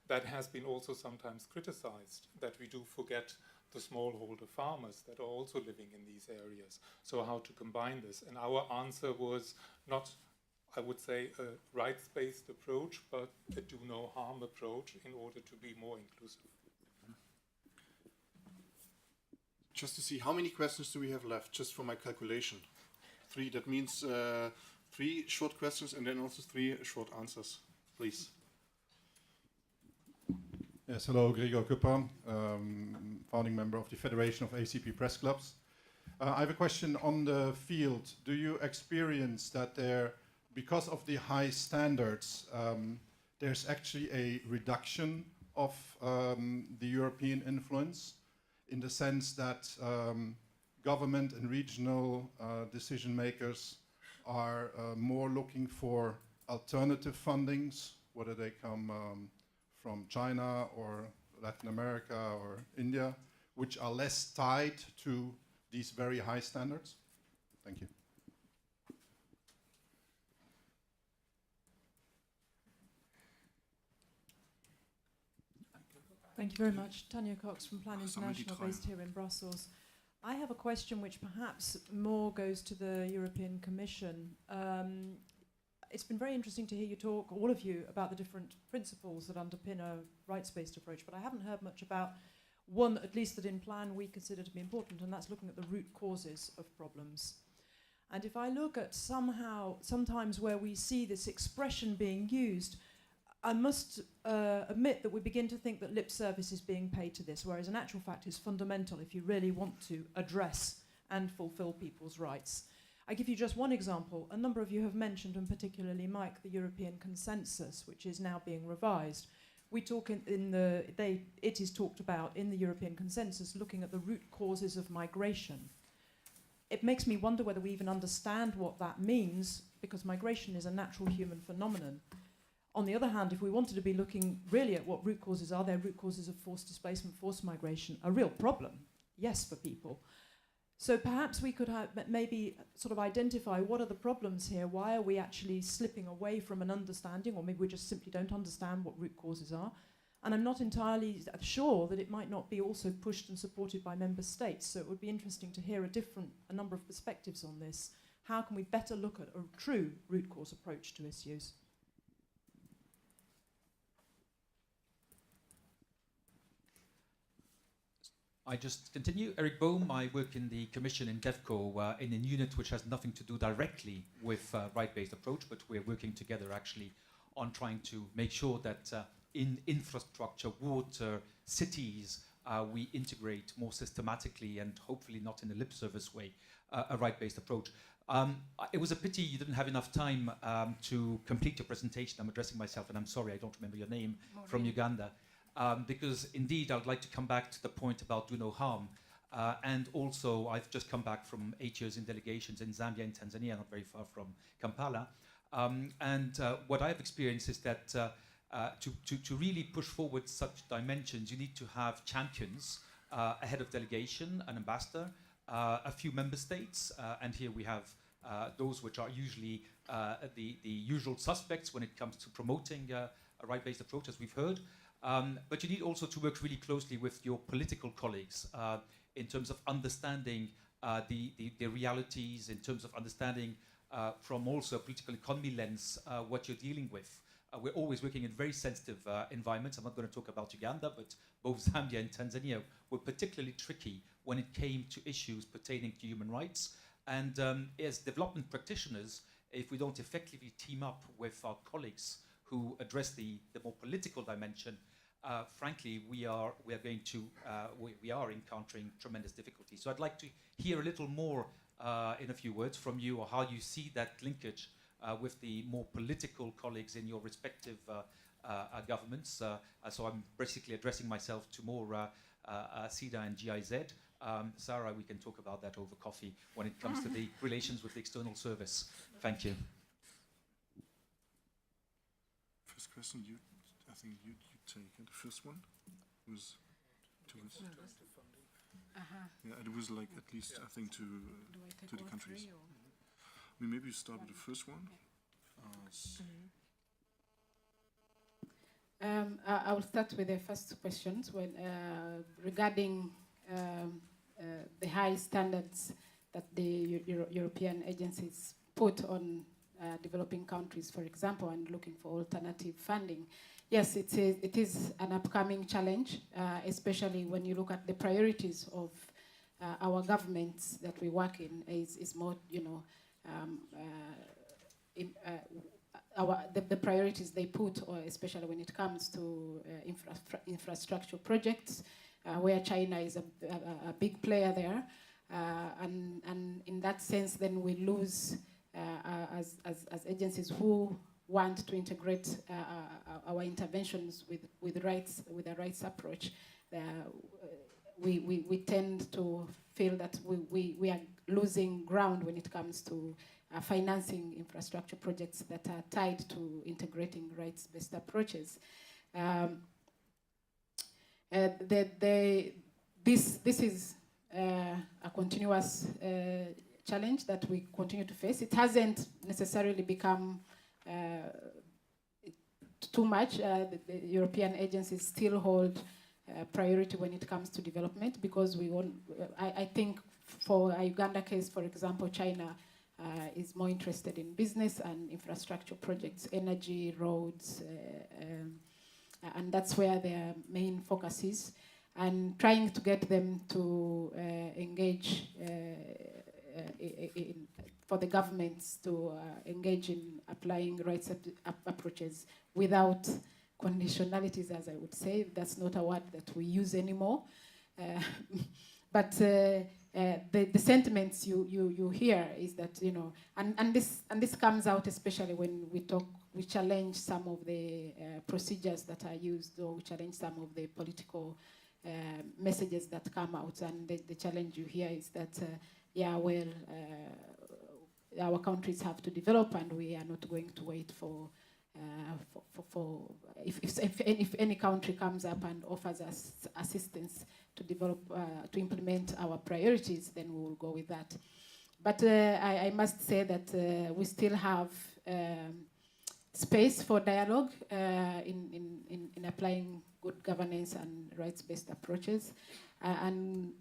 that has been also sometimes criticized, that we do forget the smallholder farmers that are also living in these areas. So how to combine this? And our answer was not, I would say, a rights-based approach, but a do no harm approach in order to be more inclusive. Just to see, how many questions do we have left, just for my calculation? 3, that means 3 short questions and then also 3 short answers, please. Yes, hello, Gregor Kuppan, founding member of the Federation of ACP Press Clubs. I have a question on the field. Do you experience that there, because of the high standards, there's actually a reduction of the European influence, in the sense that government and regional decision makers are more looking for alternative fundings, whether they come from China or Latin America or India, which are less tied to these very high standards? Thank you. Thank you very much. Tanya Cox from Plan International, based here in Brussels. I have a question which perhaps more goes to the European Commission. It's been very interesting to hear you talk, all of you, about the different principles that underpin a rights-based approach, but I haven't heard much about one, at least that in Plan we consider to be important, and that's looking at the root causes of problems. And if I look at sometimes where we see this expression being used, I must admit that we begin to think that lip service is being paid to this, whereas in actual fact it's fundamental if you really want to address and fulfill people's rights. I give you just one example. A number of you have mentioned, and particularly Mike, the European consensus, which is now being revised. We talk it is talked about in the European consensus looking at the root causes of migration. It makes me wonder whether we even understand what that means, because migration is a natural human phenomenon. On the other hand, if we wanted to be looking really at what root causes are, there root causes of forced displacement, forced migration, a real problem, yes, for people. So perhaps we could maybe sort of identify what are the problems here, why are we actually slipping away from an understanding, or maybe we just simply don't understand what root causes are. And I'm not entirely sure that it might not be also pushed and supported by member states, so it would be interesting to hear a number of perspectives on this. How can we better look at a true root cause approach to issues? I just continue. Eric Bohm, I work in the Commission in DEVCO in a unit which has nothing to do directly with right-based approach, but we're working together actually on trying to make sure that in infrastructure, water, cities, we integrate more systematically and hopefully not in a lip service way a right-based approach. It was a pity you didn't have enough time to complete your presentation. I'm addressing myself, and I'm sorry I don't remember your name, from Uganda. Because indeed, I'd like to come back to the point about do no harm. And also, I've just come back from 8 years in delegations in Zambia and Tanzania, not very far from Kampala. What I've experienced is that to really push forward such dimensions, you need to have champions, a head of delegation, an ambassador, a few member states, and here we have those which are usually the usual suspects when it comes to promoting a right-based approach, as we've heard. But you need also to work really closely with your political colleagues in terms of understanding the realities, in terms of understanding from also a political economy lens what you're dealing with. We're always working in very sensitive environments. I'm not going to talk about Uganda, but both Zambia and Tanzania were particularly tricky when it came to issues pertaining to human rights. And as development practitioners, if we don't effectively team up with our colleagues who address the more political dimension, frankly, we are encountering tremendous difficulty. So I'd like to hear a little more in a few words from you, or how you see that linkage with the more political colleagues in your respective governments. So I'm basically addressing myself to more Sida and GIZ. Sarah, we can talk about that over coffee when it comes to the relations with the external service. Thank you. First question, I think you take it. The first one was towards yeah, it was like at least I think to the countries. I mean, maybe you start with the first one. I will start with the first questions when regarding the high standards that the European agencies put on developing countries, for example, and looking for alternative funding. Yes, it is an upcoming challenge, especially when you look at the priorities of our governments that we work in. Is more, you know, the priorities they put, or especially when it comes to infrastructure projects, where China is a big player there, and in that sense, then we lose as agencies who want to integrate our interventions with a rights approach. We tend to feel that we are losing ground when it comes to financing infrastructure projects that are tied to integrating rights-based approaches. This is a continuous challenge that we continue to face. It hasn't necessarily become too much. The European agencies still hold priority when it comes to development, because I think for a Uganda case, for example, China is more interested in business and infrastructure projects, energy, roads, and that's where their main focus is. And trying to get them to engage for the governments to engage in applying rights approaches without conditionalities, as I would say. That's not a word that we use anymore. But the sentiments you hear is that, you know, and this comes out especially when we challenge some of the procedures that are used, or we challenge some of the political messages that come out. And the challenge you hear is that, yeah, well, our countries have to develop, and we are not going to wait for if any country comes up and offers us assistance to develop, to implement our priorities, then we will go with that. But I must say that we still have space for dialogue in applying good governance and rights-based approaches. And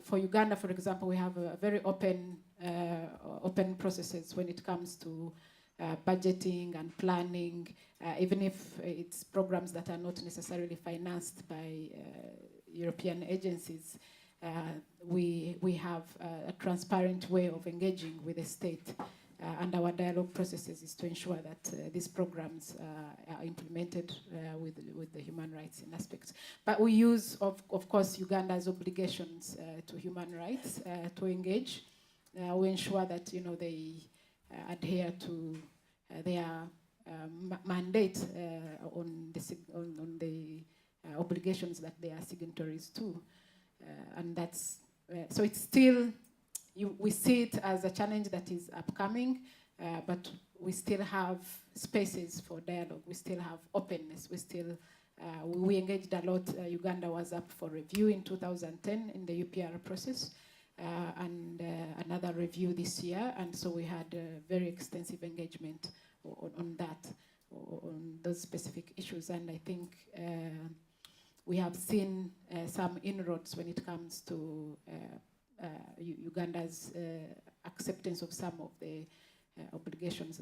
for Uganda, for example, we have a very open processes when it comes to budgeting and planning, even if it's programs that are not necessarily financed by European agencies. we have a transparent way of engaging with the state. And our dialogue processes is to ensure that these programs are implemented with the human rights in aspects. But we use, of course, Uganda's obligations to human rights to engage. We ensure that they adhere to their mandate on the obligations that they are signatories to, and that's so it's still. We see it as a challenge that is upcoming, but we still have spaces for dialogue. We still have openness. We still we engaged a lot. Uganda was up for review in 2010 in the UPR process, and another review this year. And so we had a very extensive engagement on that, on those specific issues. And I think we have seen some inroads when it comes to Uganda's acceptance of some of the obligations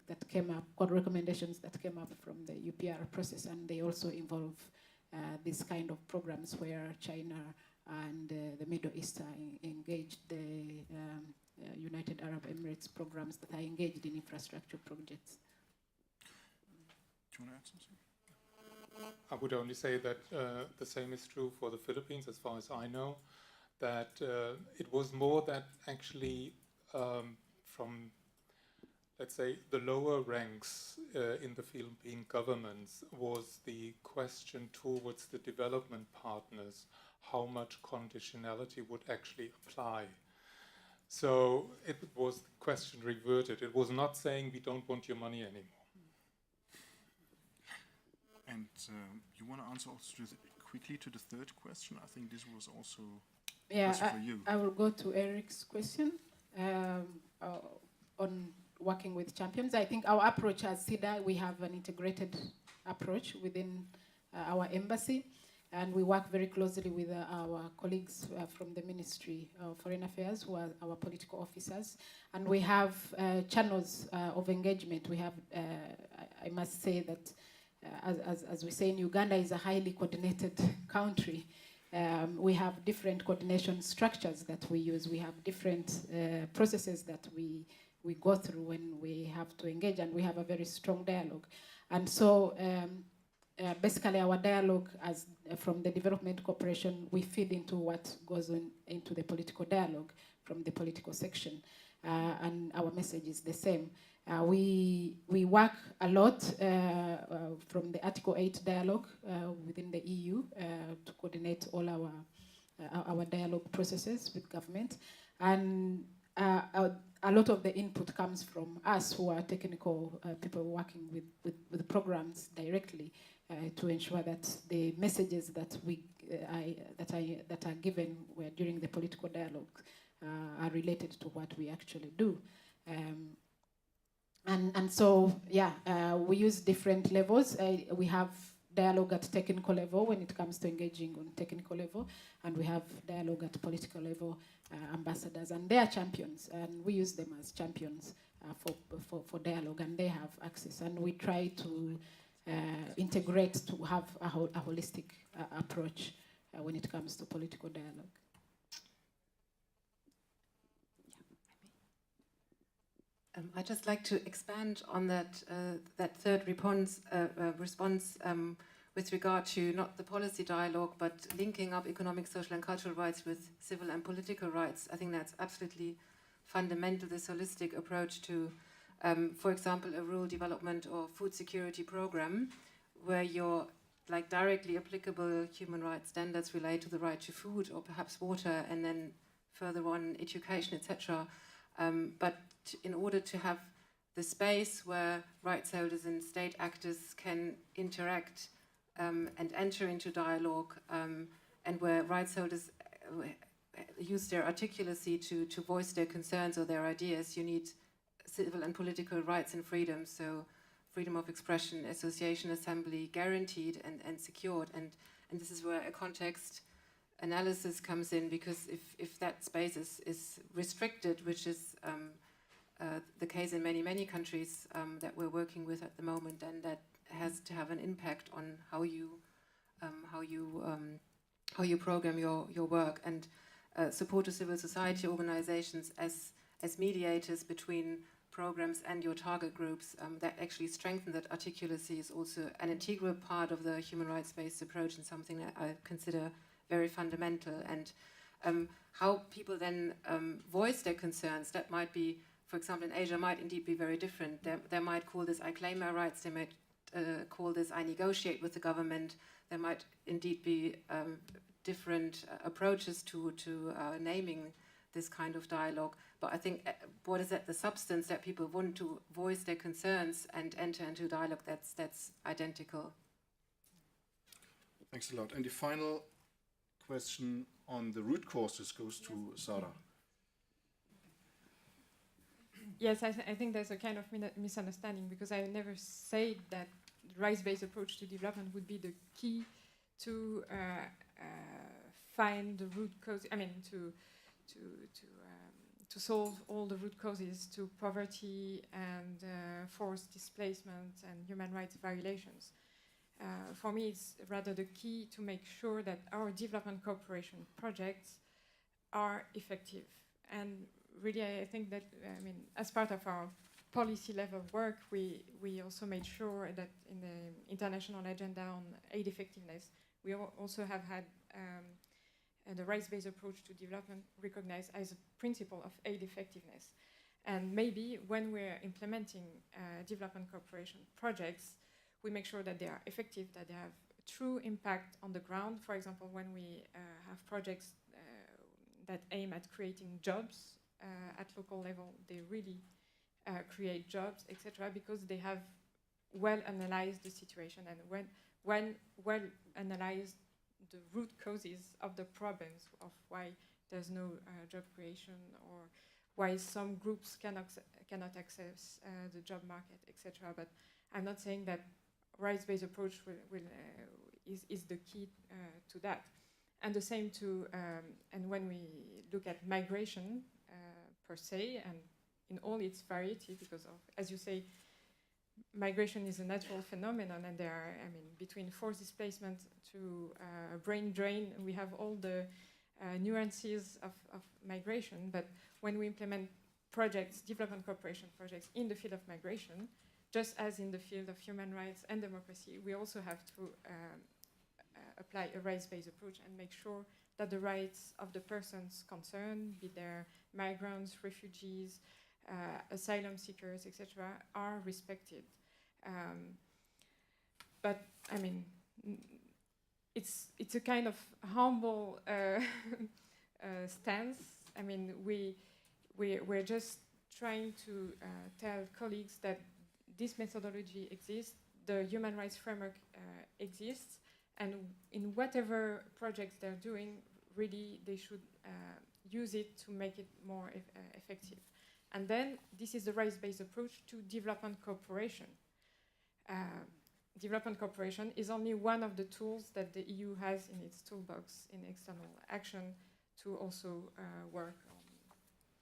that came up, or recommendations that came up from the UPR process, and they also involve this kind of programs where China and the Middle East are engaged, the United Arab Emirates programs that are engaged in infrastructure projects. Do you want to add something? I would only say that the same is true for the Philippines, as far as I know. That it was more that actually from, let's say, the lower ranks in the Philippine governments was the question towards the development partners, how much conditionality would actually apply. So it was the question reverted. It was not saying we don't want your money anymore. And you want to answer also quickly to the third question? I think this was also... Yeah, for you. I will go to Eric's question on working with champions. I think our approach as Sida, we have an integrated approach within our embassy, and we work very closely with our colleagues from the Ministry of Foreign Affairs, who are our political officers, and we have channels of engagement. We have, I must say that, as we say in Uganda, is a highly coordinated country. We have different coordination structures that we use. We have different processes that we go through when we have to engage, and we have a very strong dialogue. And so basically our dialogue as from the development cooperation, we feed into what goes on into the political dialogue from the political section. And our message is the same. We work a lot from the Article 8 dialogue within the EU to coordinate all our dialogue processes with government. And a lot of the input comes from us, who are technical people working with the programs directly to ensure that the messages that that are given during the political dialogue are related to what we actually do. And so, yeah, we use different levels. We have dialogue at technical level when it comes to engaging on technical level, and we have dialogue at political level, ambassadors, and they are champions, and we use them as champions for dialogue, and they have access, and we try to integrate to have a holistic approach when it comes to political dialogue. I'd just like to expand on that that third response with regard to not the policy dialogue, but linking up economic, social and cultural rights with civil and political rights. I think that's absolutely fundamental, this holistic approach to, for example, a rural development or food security program, where your directly applicable human rights standards relate to the right to food or perhaps water, and then further on education, etc. But in order to have the space where rights holders and state actors can interact and enter into dialogue, and where rights holders use their articulacy to voice their concerns or their ideas, you need civil and political rights and freedoms, so freedom of expression, association, assembly, guaranteed and secured. And this is where a context analysis comes in, because if that space is restricted, which is the case in many countries that we're working with at the moment, then that has to have an impact on how you how you program your work, and support to civil society organizations as mediators between programs and your target groups, that actually strengthen that articulacy is also an integral part of the human rights-based approach, and something that I consider very fundamental. And how people then voice their concerns, that might be, for example, in Asia, might indeed be very different. They might call this, I claim my rights, they might call this, I negotiate with the government. There might indeed be different approaches to naming this kind of dialogue. But I think what is at the substance, that people want to voice their concerns and enter into dialogue, that's identical. Thanks a lot. And the final question on the root causes goes to Sara. Yes, I think there's a kind of misunderstanding, because I never said that rights-based approach to development would be the key to find the root cause. I mean, to solve all the root causes to poverty and forced displacement and human rights violations. For me, it's rather the key to make sure that our development cooperation projects are effective. And really, I think that, I mean, as part of our policy level work, we also made sure that in the international agenda on aid effectiveness, we also have had the rights-based approach to development recognized as a principle of aid effectiveness. And maybe when we're implementing development cooperation projects, we make sure that they are effective, that they have true impact on the ground. For example, when we have projects that aim at creating jobs at local level, they really create jobs, etc., because they have well analyzed the situation, and when well analyzed the root causes of the problems of why there's no job creation, or why some groups cannot access the job market, etc. But I'm not saying that rights-based approach is the key to that. And the same to, and when we look at migration per se, and in all its variety, because of, as you say, migration is a natural phenomenon, and there are, I mean, between forced displacement to brain drain, we have all the nuances of migration. But when we implement projects, development cooperation projects in the field of migration, just as in the field of human rights and democracy, we also have to apply a rights-based approach and make sure that the rights of the persons concerned, be they migrants, refugees, asylum seekers, etc., are respected. But I mean, it's a kind of humble stance. I mean, we're just trying to tell colleagues that this methodology exists, the human rights framework exists, and in whatever projects they're doing, really they should use it to make it more effective. And then this is the rights-based approach to development cooperation. Development cooperation is only one of the tools that the EU has in its toolbox in external action to also work on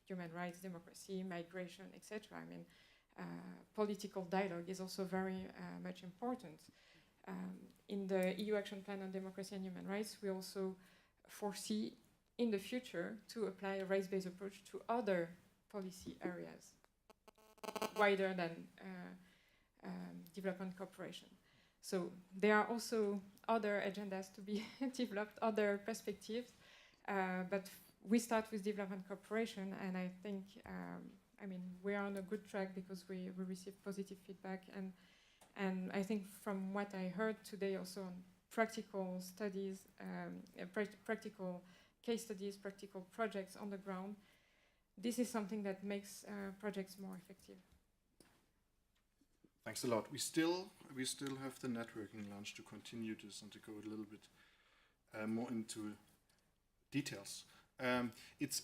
human rights, democracy, migration, etc. I mean, political dialogue is also very much important. In the EU Action Plan on Democracy and Human Rights, we also foresee in the future to apply a rights-based approach to other policy areas, wider than development cooperation. So there are also other agendas to be developed, other perspectives, but we start with development cooperation, and I think, I mean, we are on a good track because we receive positive feedback, and I think from what I heard today also on practical studies, practical case studies, practical projects on the ground, this is something that makes projects more effective. Thanks a lot. We still have the networking lunch to continue this and to go a little bit more into details. It's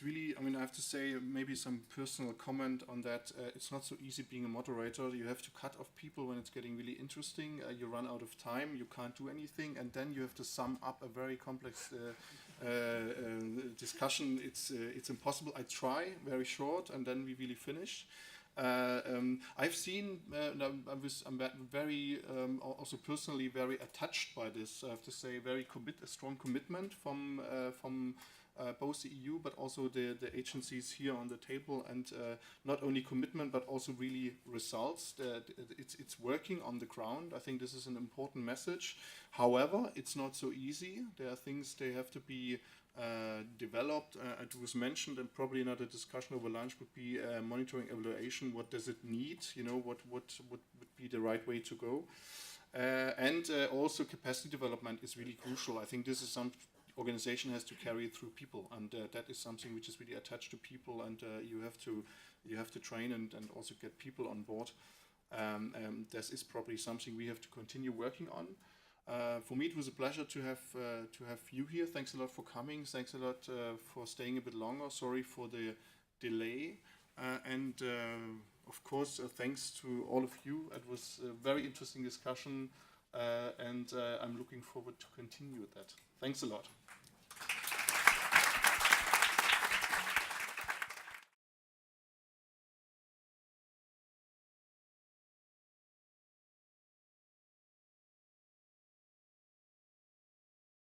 really, I mean, I have to say maybe some personal comment on that. It's not so easy being a moderator. You have to cut off people when it's getting really interesting. You run out of time, you can't do anything, and then you have to sum up a very complex discussion. It's impossible. I try very short, and then we really finish. I've seen, I'm very, also personally very attached by this. I have to say, a strong commitment from both the EU, but also the agencies here on the table, and not only commitment, but also really results. It's working on the ground. I think this is an important message. However, it's not so easy. There are things they have to be developed. It was mentioned, and probably another discussion over lunch would be monitoring evaluation. What does it need? You know, what would be the right way to go? And also capacity development is really crucial. I think this is some organization has to carry it through people, and that is something which is really attached to people, and you have to train and also get people on board. This is probably something we have to continue working on. For me, it was a pleasure to have you here. Thanks a lot for coming. Thanks a lot for staying a bit longer. Sorry for the delay. And of course, thanks to all of you. It was a very interesting discussion, and I'm looking forward to continue that. Thanks a lot.